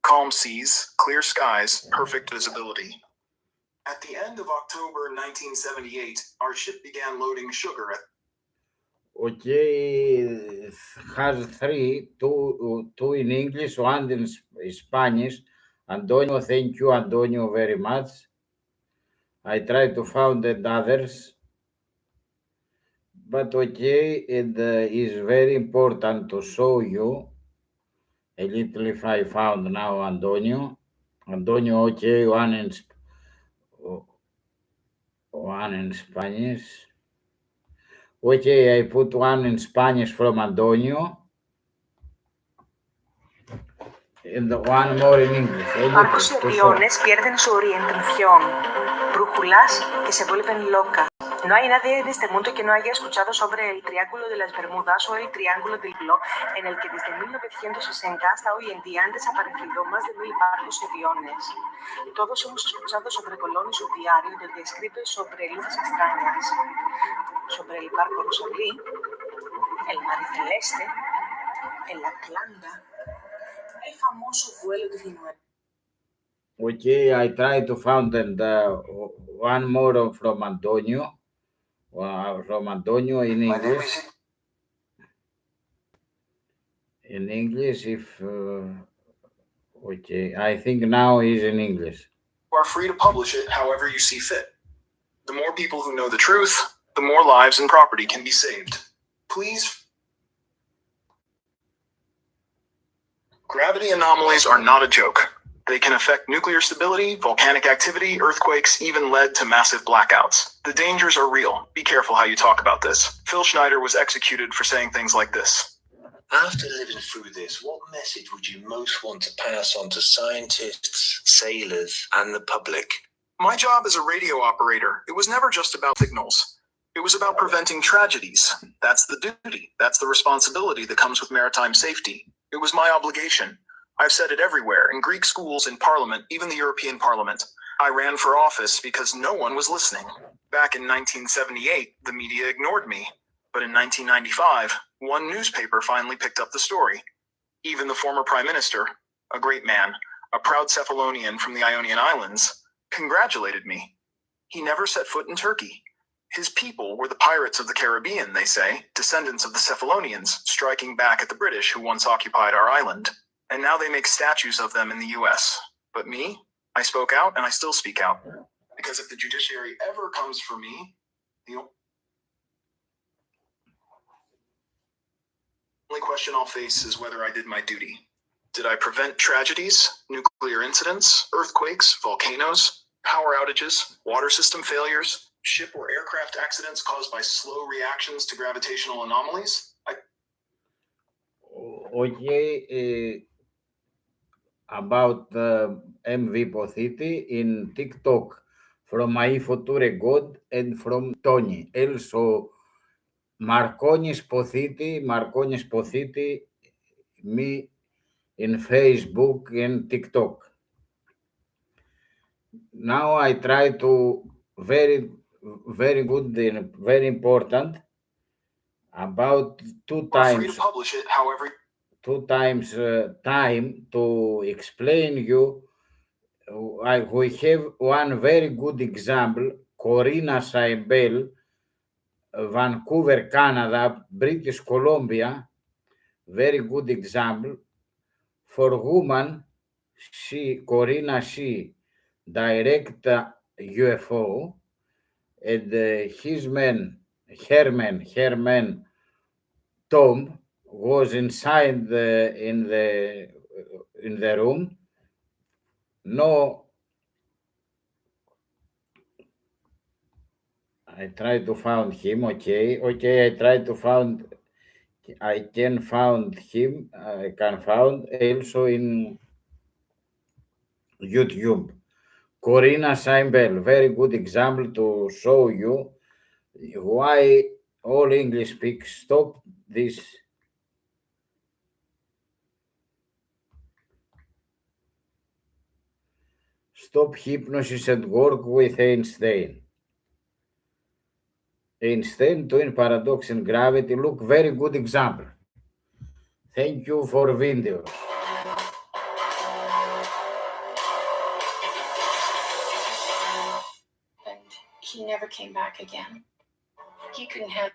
Speaker 9: Calm seas, clear skies, perfect visibility. At the end of October 1978, our ship began loading sugar at...
Speaker 1: Okay, has two in English, one in Spanish. Antonio, thank you, Antonio, very much. I try to find the others, but okay, it is very important to show you a little if I found now Antonio. Antonio, okay, one in Spanish. Okay, I put one in Spanish from Antonio. And one more in English.
Speaker 11: Barcos y aviones pierden su orientación. Brújulas que se vuelven locas. No hay nadie en este mundo que no haya escuchado sobre el Triángulo de las Bermudas o el Triángulo del Globo, en el que desde 1960 hasta hoy en día han desaparecido más de 1000 barcos y aviones. Todos hemos escuchado sobre Colón y su diario, donde escrito sobre luces extrañas, sobre el barco Rosalí, el mar celeste, el Atlanta, el famoso vuelo 19.
Speaker 1: Okay, I try to find one more from Antonio. From Antonio in English. In English, if okay, I think now he's in English.
Speaker 9: You are free to publish it however you see fit. The more people who know the truth, the more lives and property can be saved. Please. Gravity anomalies are not a joke. They can affect nuclear stability, volcanic activity, earthquakes, even led to massive blackouts. The dangers are real. Be careful how you talk about this. Phil Schneider was executed for saying things like this.
Speaker 8: After living through this, what message would you most want to pass on to scientists, sailors, and the public?
Speaker 9: My job as a radio operator, it was never just about signals. It was about preventing tragedies. That's the duty. That's the responsibility that comes with maritime safety. It was my obligation. I've said it everywhere, in Greek schools, in Parliament, even the European Parliament. I ran for office because no one was listening. Back in 1978, the media ignored me. But in 1995, one newspaper finally picked up the story. Even the former prime minister, a great man, a proud Cephalonian from the Ionian Islands, congratulated me. He never set foot in Turkey. His people were the pirates of the Caribbean, they say, descendants of the Cephalonians, striking back at the British who once occupied our island. And now they make statues of them in the US. But me, I spoke out and I still speak out. Because if the judiciary ever comes for me, the only question I'll face is whether I did my duty. Did I prevent tragedies, nuclear incidents, earthquakes, volcanoes, power outages, water system failures, ship or aircraft accidents caused by slow reactions to gravitational anomalies?
Speaker 1: Okay, about MV Pothiti in Tik Tok from AiFutureGod and from Tony. Also, Marconis Pothiti, me in Facebook and TikTok. Now I try to very good and very important about two
Speaker 9: Free to
Speaker 1: times
Speaker 9: publish it, however.
Speaker 1: Time to explain you. We have one very good example, Corina Saibel, Vancouver, Canada, British Columbia, very good example. For woman, Corina, she direct UFO, and her man, Tom, was inside in the room. No, I try to find him. Okay. I try to find. I can find him. I can find also in YouTube. Corina Seinbel, very good example to show you why all English speak stop this. Stop hypnosis and work with Einstein. Einstein, twin paradox and gravity. Look, very good example. Thank you for videos.
Speaker 12: And he never came back again. He couldn't have.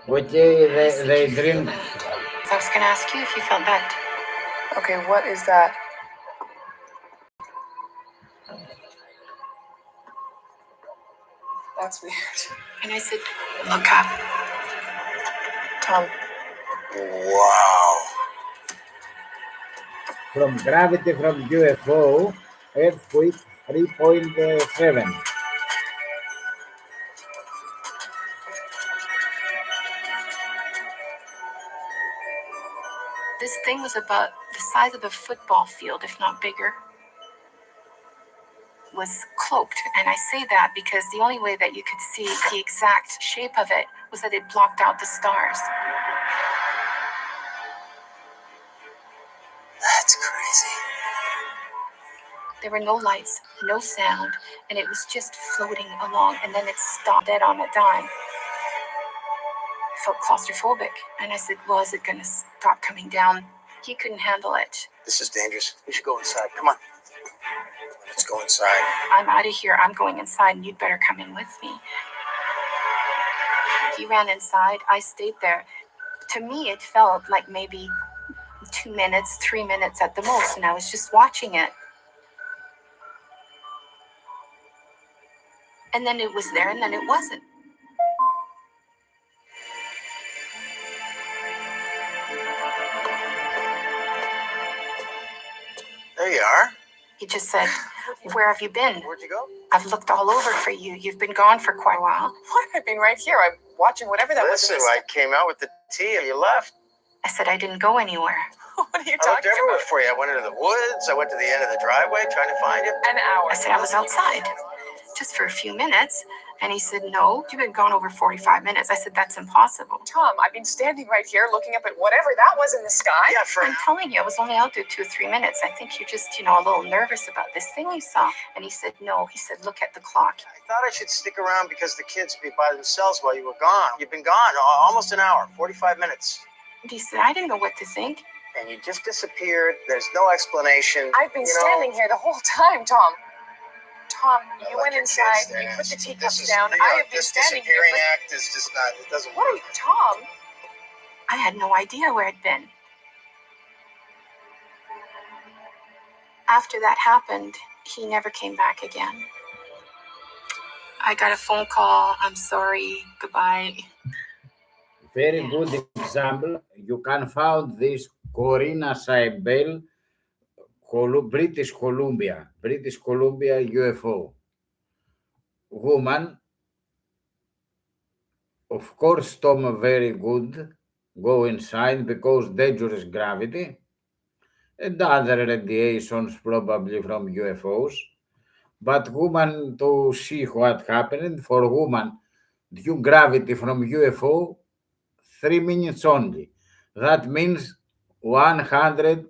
Speaker 1: Okay, they drink.
Speaker 12: I was going to ask you if you felt bad.
Speaker 13: Okay, what is that? That's weird.
Speaker 12: And I said, look up.
Speaker 13: Tom.
Speaker 8: Wow.
Speaker 1: From gravity from UFO, earthquake 3.7.
Speaker 12: This thing was about the size of a football field, if not bigger. Was cloaked, and I say that because the only way that you could see the exact shape of it was that it blocked out the stars.
Speaker 8: That's crazy.
Speaker 12: There were no lights, no sound, and it was just floating along, and then it stopped dead on a dime. I felt claustrophobic, and I said, well, is it going to stop coming down? He couldn't handle it.
Speaker 8: This is dangerous. We should go inside. Come on. Let's go inside.
Speaker 12: I'm out of here. I'm going inside, and you'd better come in with me. He ran inside. I stayed there. To me, it felt like maybe 2 minutes, 3 minutes at the most, and I was just watching it. And then it was there, and then it wasn't.
Speaker 7: There you are.
Speaker 12: He just said, "Where have you been?
Speaker 7: Where'd you go?
Speaker 12: I've looked all over for you. You've been gone for quite a while."
Speaker 13: What? I've been right here. I'm watching whatever that
Speaker 7: Listen,
Speaker 13: was.
Speaker 7: I came out with the tea and you left.
Speaker 12: I said I didn't go anywhere.
Speaker 13: What are you
Speaker 7: I looked
Speaker 13: talking
Speaker 7: everywhere
Speaker 13: about?
Speaker 7: for you. I went into the woods. I went to the end of the driveway trying to find you.
Speaker 13: An hour.
Speaker 12: I said I was outside just for a few minutes. And he said, "No, you've been gone over 45 minutes. I said, "That's impossible."
Speaker 13: Tom, I've been standing right here looking up at whatever that was in the sky.
Speaker 7: Yeah, for
Speaker 12: I'm telling you, I was only out there 2 or 3 minutes. I think you're just, a little nervous about this thing you saw. And he said, "No." He said, "Look at the clock."
Speaker 7: I thought I should stick around because the kids would be by themselves while you were gone. You've been gone almost an hour, 45 minutes.
Speaker 12: And he said, "I didn't know what to think."
Speaker 7: And you just disappeared. There's no explanation.
Speaker 13: I've been standing here the whole time, Tom. Tom, you went inside,
Speaker 7: kids,
Speaker 13: you put the teacups
Speaker 7: this is,
Speaker 13: down. I have been
Speaker 7: this
Speaker 13: standing here.
Speaker 7: disappearing act is just not, it doesn't
Speaker 13: What are
Speaker 7: work.
Speaker 13: you, Tom?
Speaker 12: I had no idea where I'd been. After that happened, he never came back again. I got a phone call. "I'm sorry. Goodbye."
Speaker 1: Very good example. You can find this Corina Seibel, British Columbia UFO woman. Of course, Tom very good. Go inside because dangerous gravity and other radiations probably from UFOs. But woman to see what happened for woman, due gravity from UFO, 3 minutes only. That means 150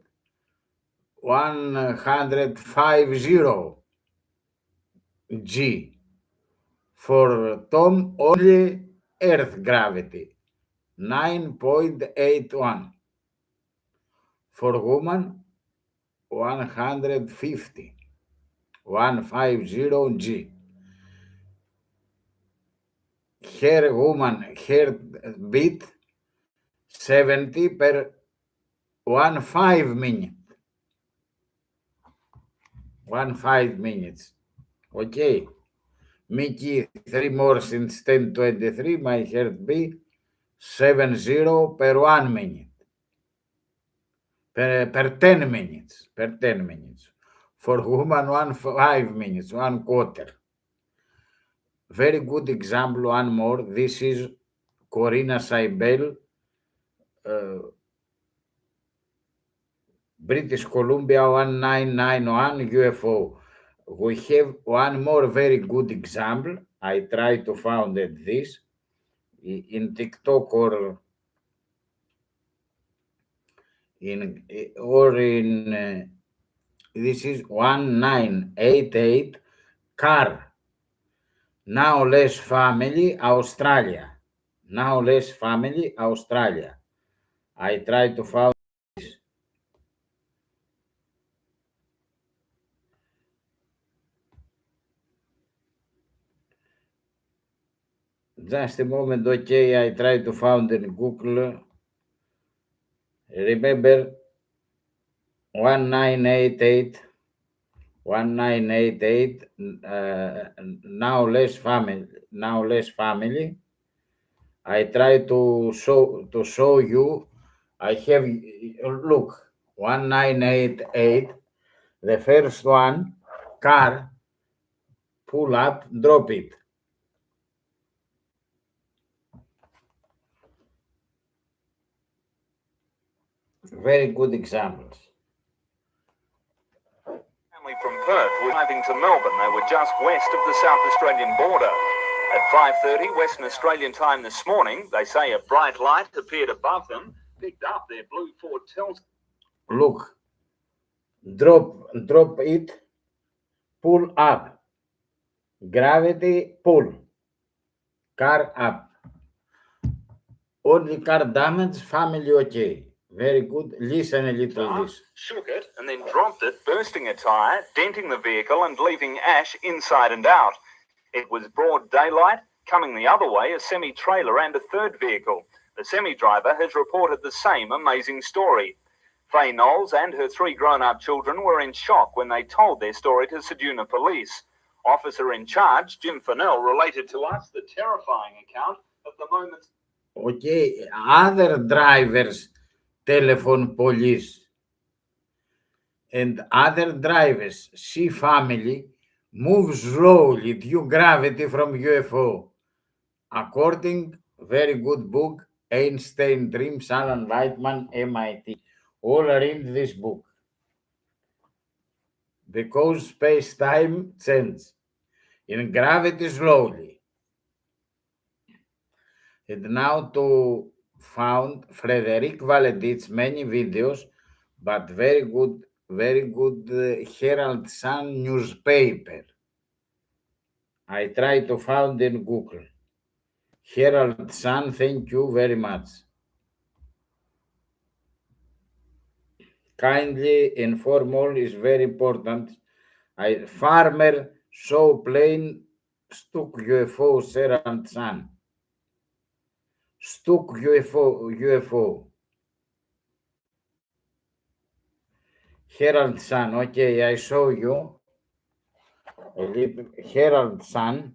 Speaker 1: G. For Tom, only Earth gravity, 9.81. For woman, 150 G. Her woman, her beat 70 per 1.5 minute. 1.5 minutes. Okay. Mickey 3 more since 10:23. My heartbeat 70 per 1 minute. Per 10 minutes. Per 10 minutes. For woman 1.5 minutes, 1/4. Very good example, one more. This is Corina Seibel, British Columbia 1991 UFO. We have one more very good example. I try to find this in TikTok or in this is 1988 car. Now less family, Australia. Now less family, Australia. I try to find this. Just a moment, okay, I try to find in Google. Remember 1988, now less family. I try to show you. I have, look, 1988, the first one, car, pull up, drop it. Very good examples.
Speaker 14: Family from Perth were driving to Melbourne. They were just west of the South Australian border. At 5:30 Western Australian time this morning, they say a bright light appeared above them, picked up their blue Ford Tells.
Speaker 1: Look, drop it, pull up. Gravity, pull. Car up. Only car damage, family okay. Very good. Listen a little this.
Speaker 14: Shook it and then dropped it, bursting a tyre, denting the vehicle and leaving ash inside and out. It was broad daylight. Coming the other way, a semi-trailer and a third vehicle. The semi-driver has reported the same amazing story. Faye Knowles and her 3 grown-up children were in shock when they told their story to Ceduna police. Officer in charge, Jim Fennell, related to us the terrifying account of the moment.
Speaker 1: Okay, other drivers telephone police, and other drivers see family move slowly due gravity from UFO. According very good book, Einstein Dreams, Alan Lightman, MIT. All read this book. Because space-time changes in gravity slowly. And now to found Frederic Valedic's many videos, but very good Herald Sun newspaper. I try to find in Google. Herald Sun, thank you very much. Kindly inform all is very important. Farmer saw plane stuck UFO, Herald Sun. Stuck UFO. Herald Sun, okay, I show you. Herald Sun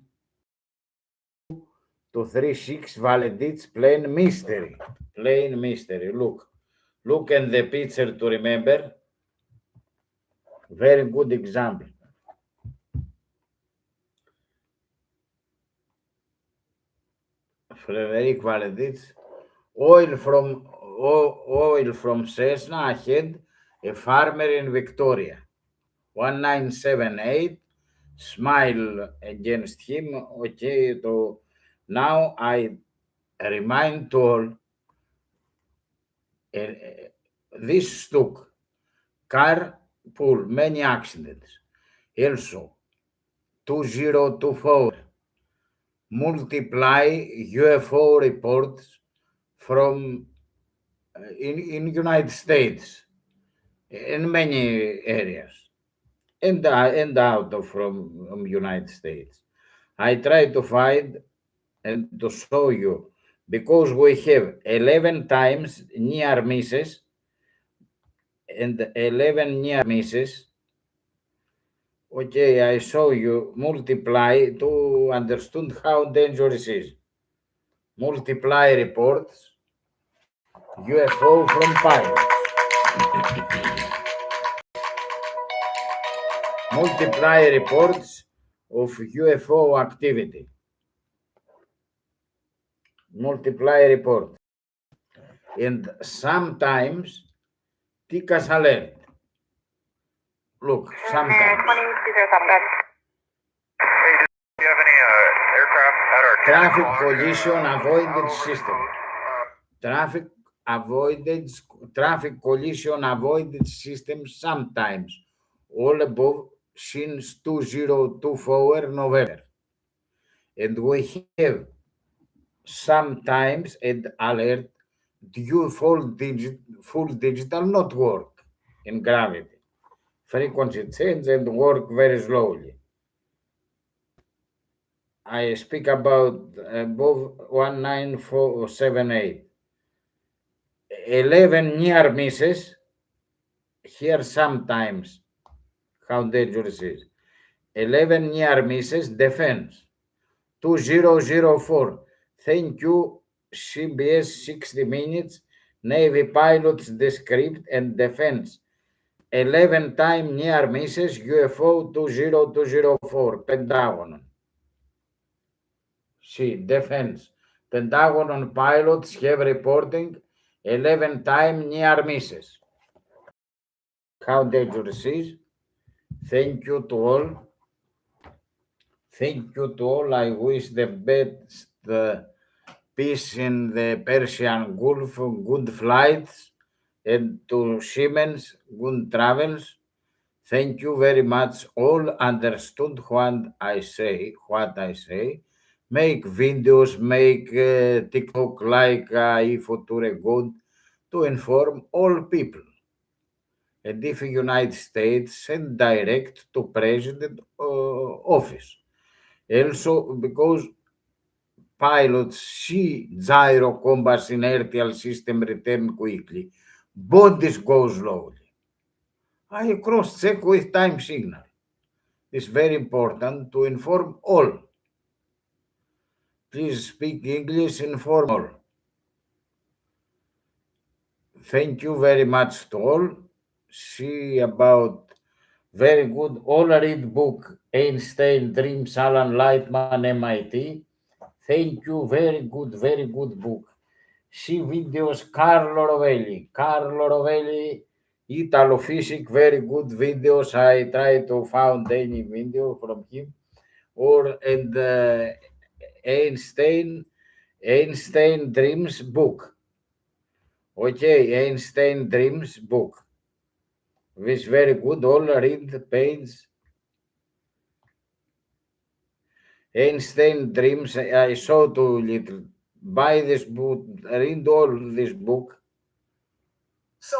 Speaker 1: 236 validates plain mystery. Plain mystery. Look at the picture to remember. Very good example. Frederic validates oil from Cessna ahead. A farmer in Victoria. 1978. Smile against him. Okay, so now I remind all this stuck car pool, many accidents. Also, 2024 multiply UFO reports from in United States in many areas and out of from United States. I try to find and to show you because we have 11 times near misses and 11 near misses. Okay, I show you multiply to understand how dangerous it is. Multiply reports UFO from pilots. Multiply reports of UFO activity. Multiply reports. And sometimes Tikas alert. Look, sometimes.
Speaker 15: Do you have any aircraft at our
Speaker 1: Traffic collision avoidance system. Traffic collision avoidance system sometimes. All above since 2024 November. And we have sometimes an alert due full digital not work in gravity. Frequency change and work very slowly. I speak about above 19478. 11 near misses. Here sometimes how dangerous it is. 11 near misses defense. 2004. Thank you, CBS 60 Minutes, Navy pilots descript and defense. 11 time near misses UFO 20204, Pentagon. See, defense. Pentagon pilots have reporting 11 time near misses. How dangerous it is. Thank you to all. Thank you to all. I wish the best peace in the Persian Gulf, good flights, and to Siemens, good travels. Thank you very much. All understood what I say. Make videos, make TikTok like AiFutureGod to inform all people. And if United States send direct to President office. Also because pilots see gyro compass inertial system return quickly. Bodies go slowly. I cross-check with time signal. It's very important to inform all. Please speak English, inform all. Thank you very much to all. See about very good all read book, Einstein Dreams, Alan Lightman, MIT. Thank you, very good book. See videos, Carlo Rovelli, Italo Physics, very good videos. I try to find any video from him. And Einstein Dreams book. Okay, Einstein Dreams book. This very good, all read page. Einstein Dreams, I saw too little. Buy this book, read all this book.
Speaker 16: So,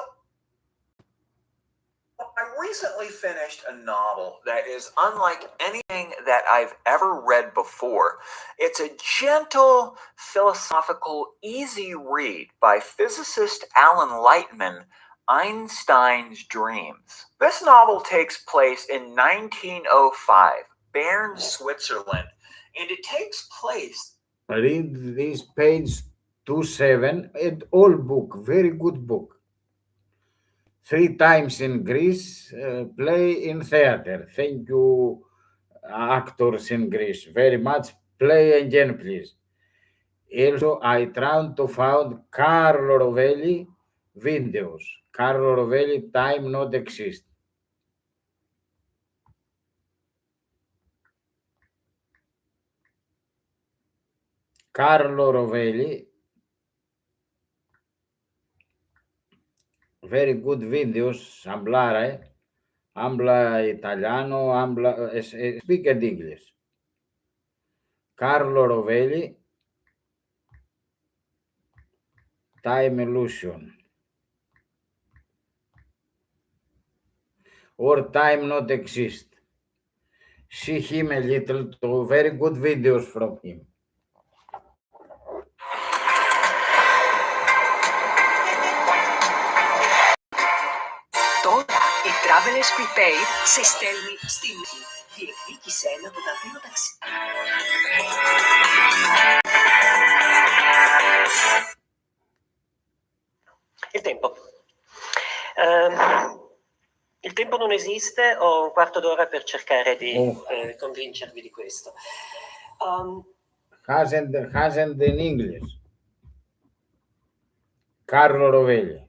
Speaker 16: I recently finished a novel that is unlike anything that I've ever read before. It's a gentle, philosophical, easy read by physicist Alan Lightman, Einstein's Dreams. This novel takes place in 1905, Bern, Switzerland, and it takes place...
Speaker 1: Read this page 27 and all book, very good book. 3 times in Greece, play in theater. Thank you, actors in Greece, very much. Play again, please. Also, I tried to find Carlo Rovelli videos. Carlo Rovelli, time not exist. Carlo Rovelli, very good videos, Ambla Italiano, speak in English. Carlo Rovelli, Time Illusion. Or time not exist. See him a little, to very good videos from him.
Speaker 5: Τώρα η Travelers Prepaid σε στέλνει στην διεκδίκησε ένα από τα 2 ταξίδια.
Speaker 17: Il tempo. Il tempo non esiste, ho un quarto d'ora per cercare di convincervi di questo.
Speaker 1: Hasn't in English. Carlo Rovelli.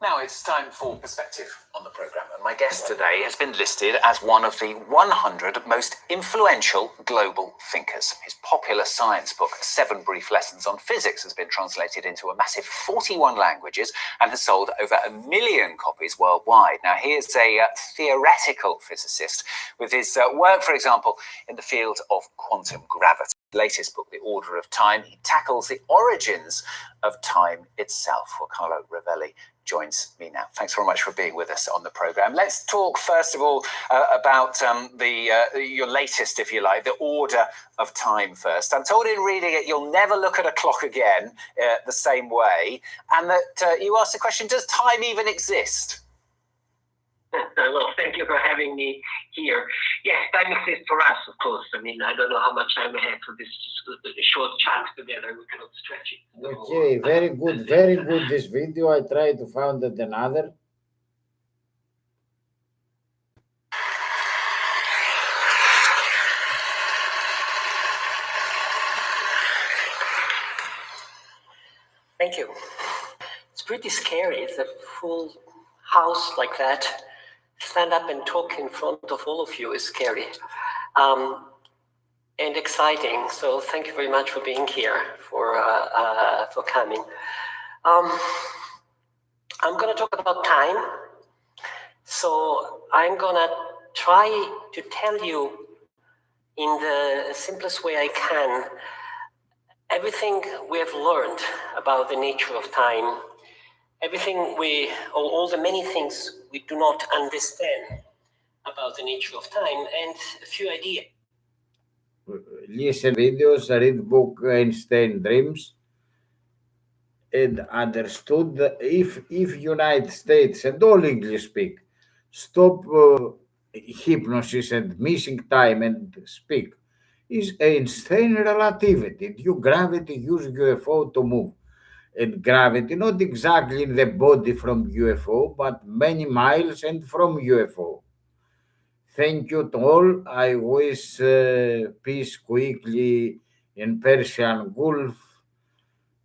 Speaker 16: Now it's time for Perspective on the programme, and my guest today has been listed as one of the 100 most influential global thinkers. His popular science book, 7 Brief Lessons on Physics, has been translated into a massive 41 languages and has sold over 1 million copies worldwide. Now, he is a theoretical physicist with his work, for example, in the field of quantum gravity. Latest book, The Order of Time, he tackles the origins of time itself. Well, Carlo Rovelli joins me now. Thanks very much for being with us on the programme. Let's talk, first of all, about your latest, if you like, The Order of Time first. I'm told in reading it, you'll never look at a clock again the same way, and that you asked the question, does time even exist?
Speaker 17: Well, thank you for having me here. Yes, time exists for us, of course. I mean, I don't know how much time we have for this short chat together. We cannot stretch it.
Speaker 1: Okay, very good this video. I try to find another.
Speaker 17: Thank you. It's pretty scary. It's a full house like that. Stand up and talk in front of all of you is scary and exciting. So thank you very much for being here, for coming. I'm going to talk about time. So I'm going to try to tell you in the simplest way I can everything we have learned about the nature of time. Everything all the many things we do not understand about the nature of time, and a few ideas.
Speaker 1: Listen videos, read book Einstein Dreams, and understood that if United States and all English speak stop hypnosis and missing time and speak is Einstein relativity. Gravity uses UFO to move. And gravity, not exactly in the body from UFO, but many miles and from UFO. Thank you to all. I wish peace quickly in Persian Gulf.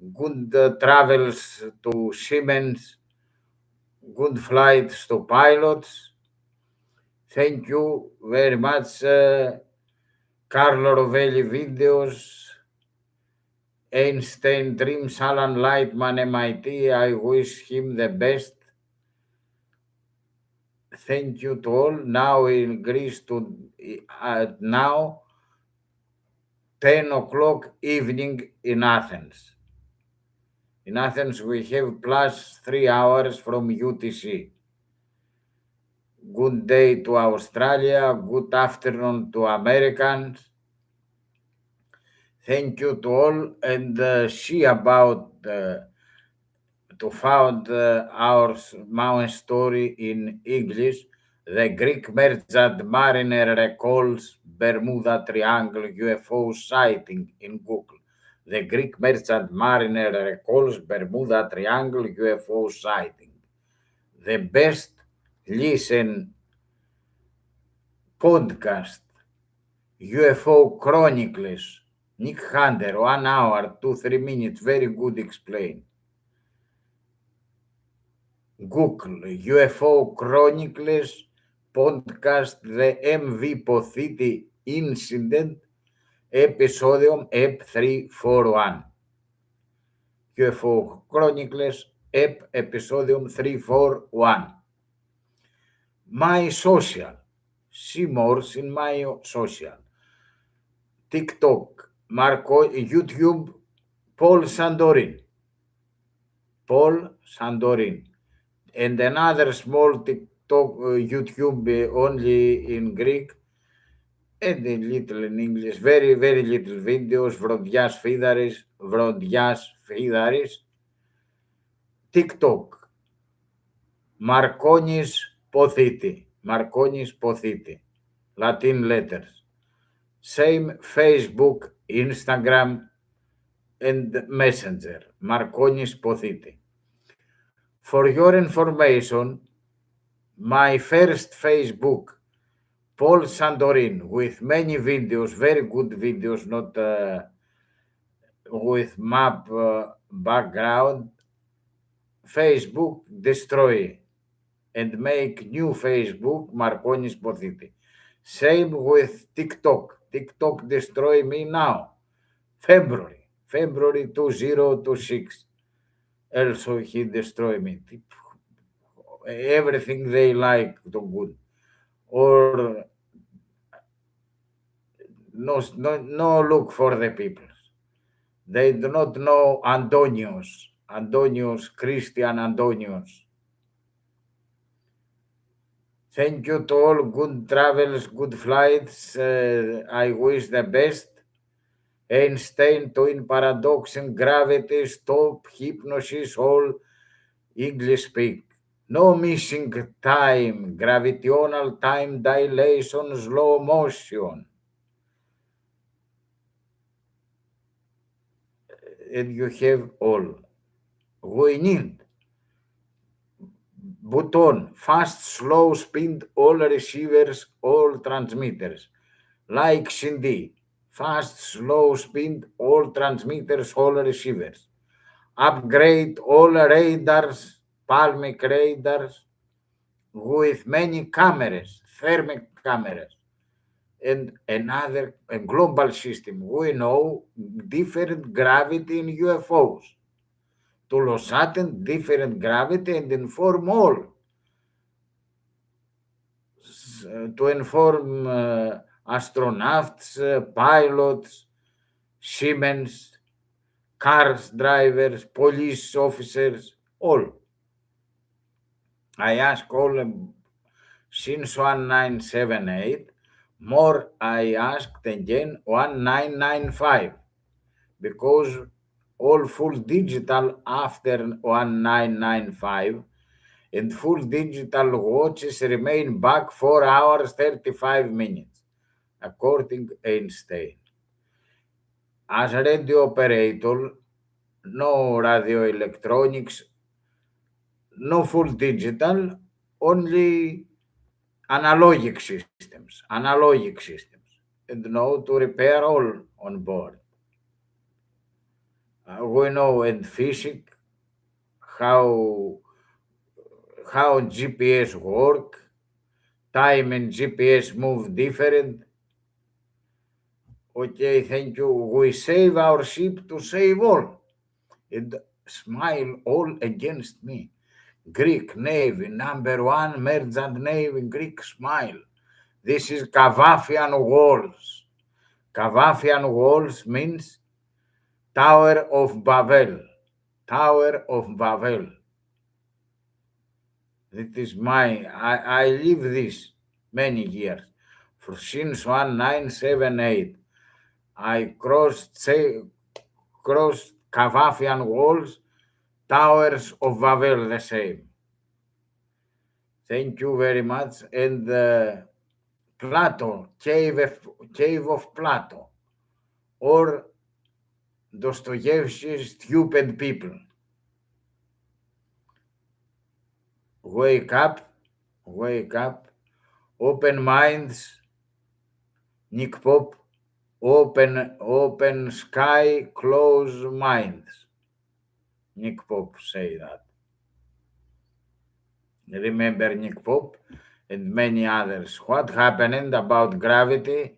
Speaker 1: Good travels to Siemens. Good flights to pilots. Thank you very much, Carlo Rovelli videos. Einstein dreams, Alan Lightman, MIT. I wish him the best. Thank you to all. Now in Greece, now 10 o'clock evening in Athens. In Athens, we have plus 3 hours from UTC. Good day to Australia. Good afternoon to Americans. Thank you to all, and see about to found our mountain story in English. The Greek merchant mariner recalls Bermuda Triangle UFO sighting in Google. The Greek merchant mariner recalls Bermuda Triangle UFO sighting. The best listen podcast, UFO Chronicles, Nick Hunter, 1 hour, 2-3 minutes, very good explain. Google UFO Chronicles podcast, the MV Pothiti incident, episodium EP 341. UFO Chronicles episodium 341. My social, see more in my social. Tik Tok, YouTube, Paul Santorin. And another small TikTok, YouTube only in Greek and a little in English, very, very little videos, Vrodias Fidaris. TikTok, Marconis Pothiti, Latin letters. Same Facebook, Instagram, and Messenger, Marconis Pothiti. For your information, my first Facebook, Paul Santorin, with many videos, very good videos, not with map background. Facebook, destroy and make new Facebook, Marconis Pothiti. Same with TikTok. TikTok destroy me now. February 2026. Also he destroy me. Everything they like to good. Or no look for the people. They do not know Antonius, Christian Antonius. Thank you to all. Good travels, good flights. I wish the best. Einstein, twin paradox and gravity, stop, hypnosis, all English speak. No missing time, gravitational time dilation, slow motion. And you have all. We need button, fast, slow, speed, all receivers, all transmitters. Like CD, fast, slow, speed, all transmitters, all receivers. Upgrade all radars, palmic radars, with many cameras, thermic cameras, and another global system. We know different gravity in UFOs. To Los Saturn, different gravity, and inform all. To inform astronauts, pilots, Siemens, cars, drivers, police officers, all. I ask all since 1978, more I asked again 1995, because all full digital after 1995, and full digital watches remain back 4 hours 35 minutes, according to Einstein. As radio operator, no radio electronics, no full digital, only analogic systems, and know to repair all on board. We know in physics how GPS work, time and GPS move different. Okay, thank you. We save our ship to save all. And smile all against me. Greek Navy, #1 merchant navy, Greek smile. This is Cavafian walls. Cavafian walls means Tower of Babel. Tower of Babel. That is I live this many years. For since 1978, I crossed Cavafian walls, Towers of Babel the same. Thank you very much. And Plato, Cave of Plato, or Dostoevsky's Stupid People. Wake up, open minds, Nick Pop, open sky, close minds. Nick Pop say that. Remember Nick Pop and many others. What happened about gravity?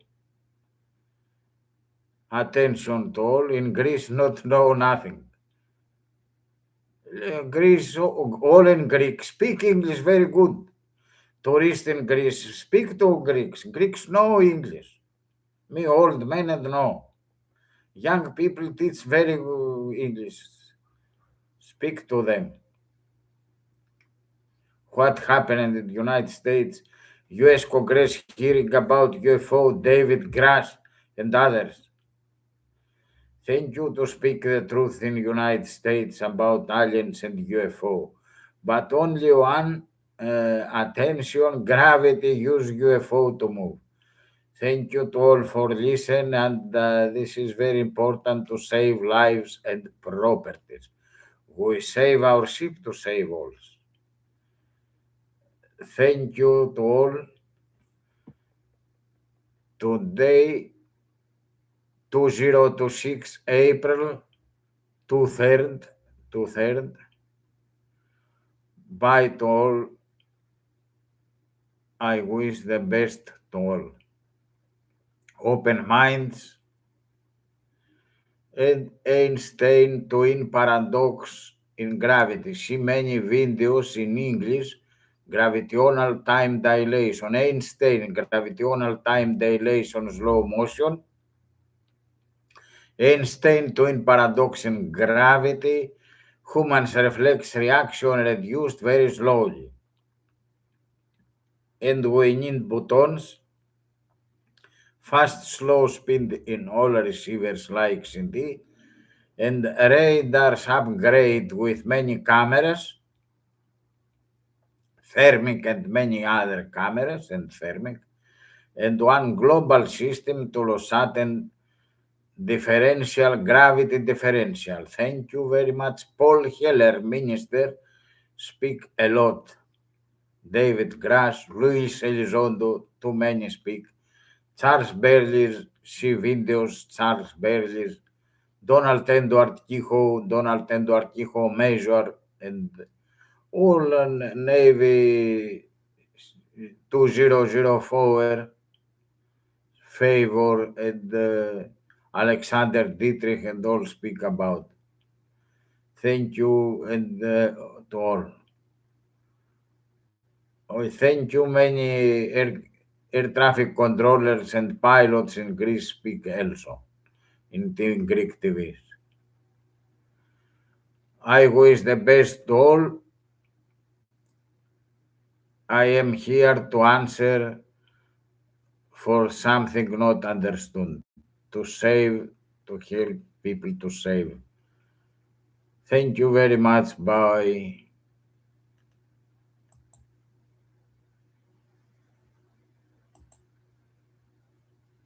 Speaker 1: Attention to all. In Greece, not know nothing. Greece, all in Greek. Speak English very good. Tourists in Greece, speak to Greeks. Greeks know English. Me, old men, and know. Young people teach very good English. Speak to them. What happened in the United States? U.S. Congress hearing about UFO, David Grass, and others. Thank you to speak the truth in the United States about aliens and UFO. But only one attention, gravity use UFO to move. Thank you to all for listening, and this is very important to save lives and properties. We save our ship to save all. Thank you to all. Today, 2026 April 2/3. Bye to all. I wish the best to all. Open minds. And Einstein twin paradox in gravity. See many videos in English. Gravitational time dilation. Einstein, gravitational time dilation, slow motion. Einstein twin paradox in gravity. Human's reflex reaction reduced very slowly. And we need buttons. Fast, slow speed in all receivers like CD. And radars upgrade with many cameras. Thermic and many other cameras and thermic. And one global system to Los-Saturn differential, gravity differential. Thank you very much. Paul Heller, minister, speak a lot. David Grass, Luis Elizondo, too many speak. Charles Berlitz, see videos, Charles Berlitz. Donald Edward Kehoe, Major, and all Navy 2004, Favor, and Alexander Dietrich, and all speak about. Thank you, and to all. Thank you, many air traffic controllers and pilots in Greece speak also in Greek TVs. I wish the best to all. I am here to answer for something not understood, to save, to help people to save. Thank you very much. Bye.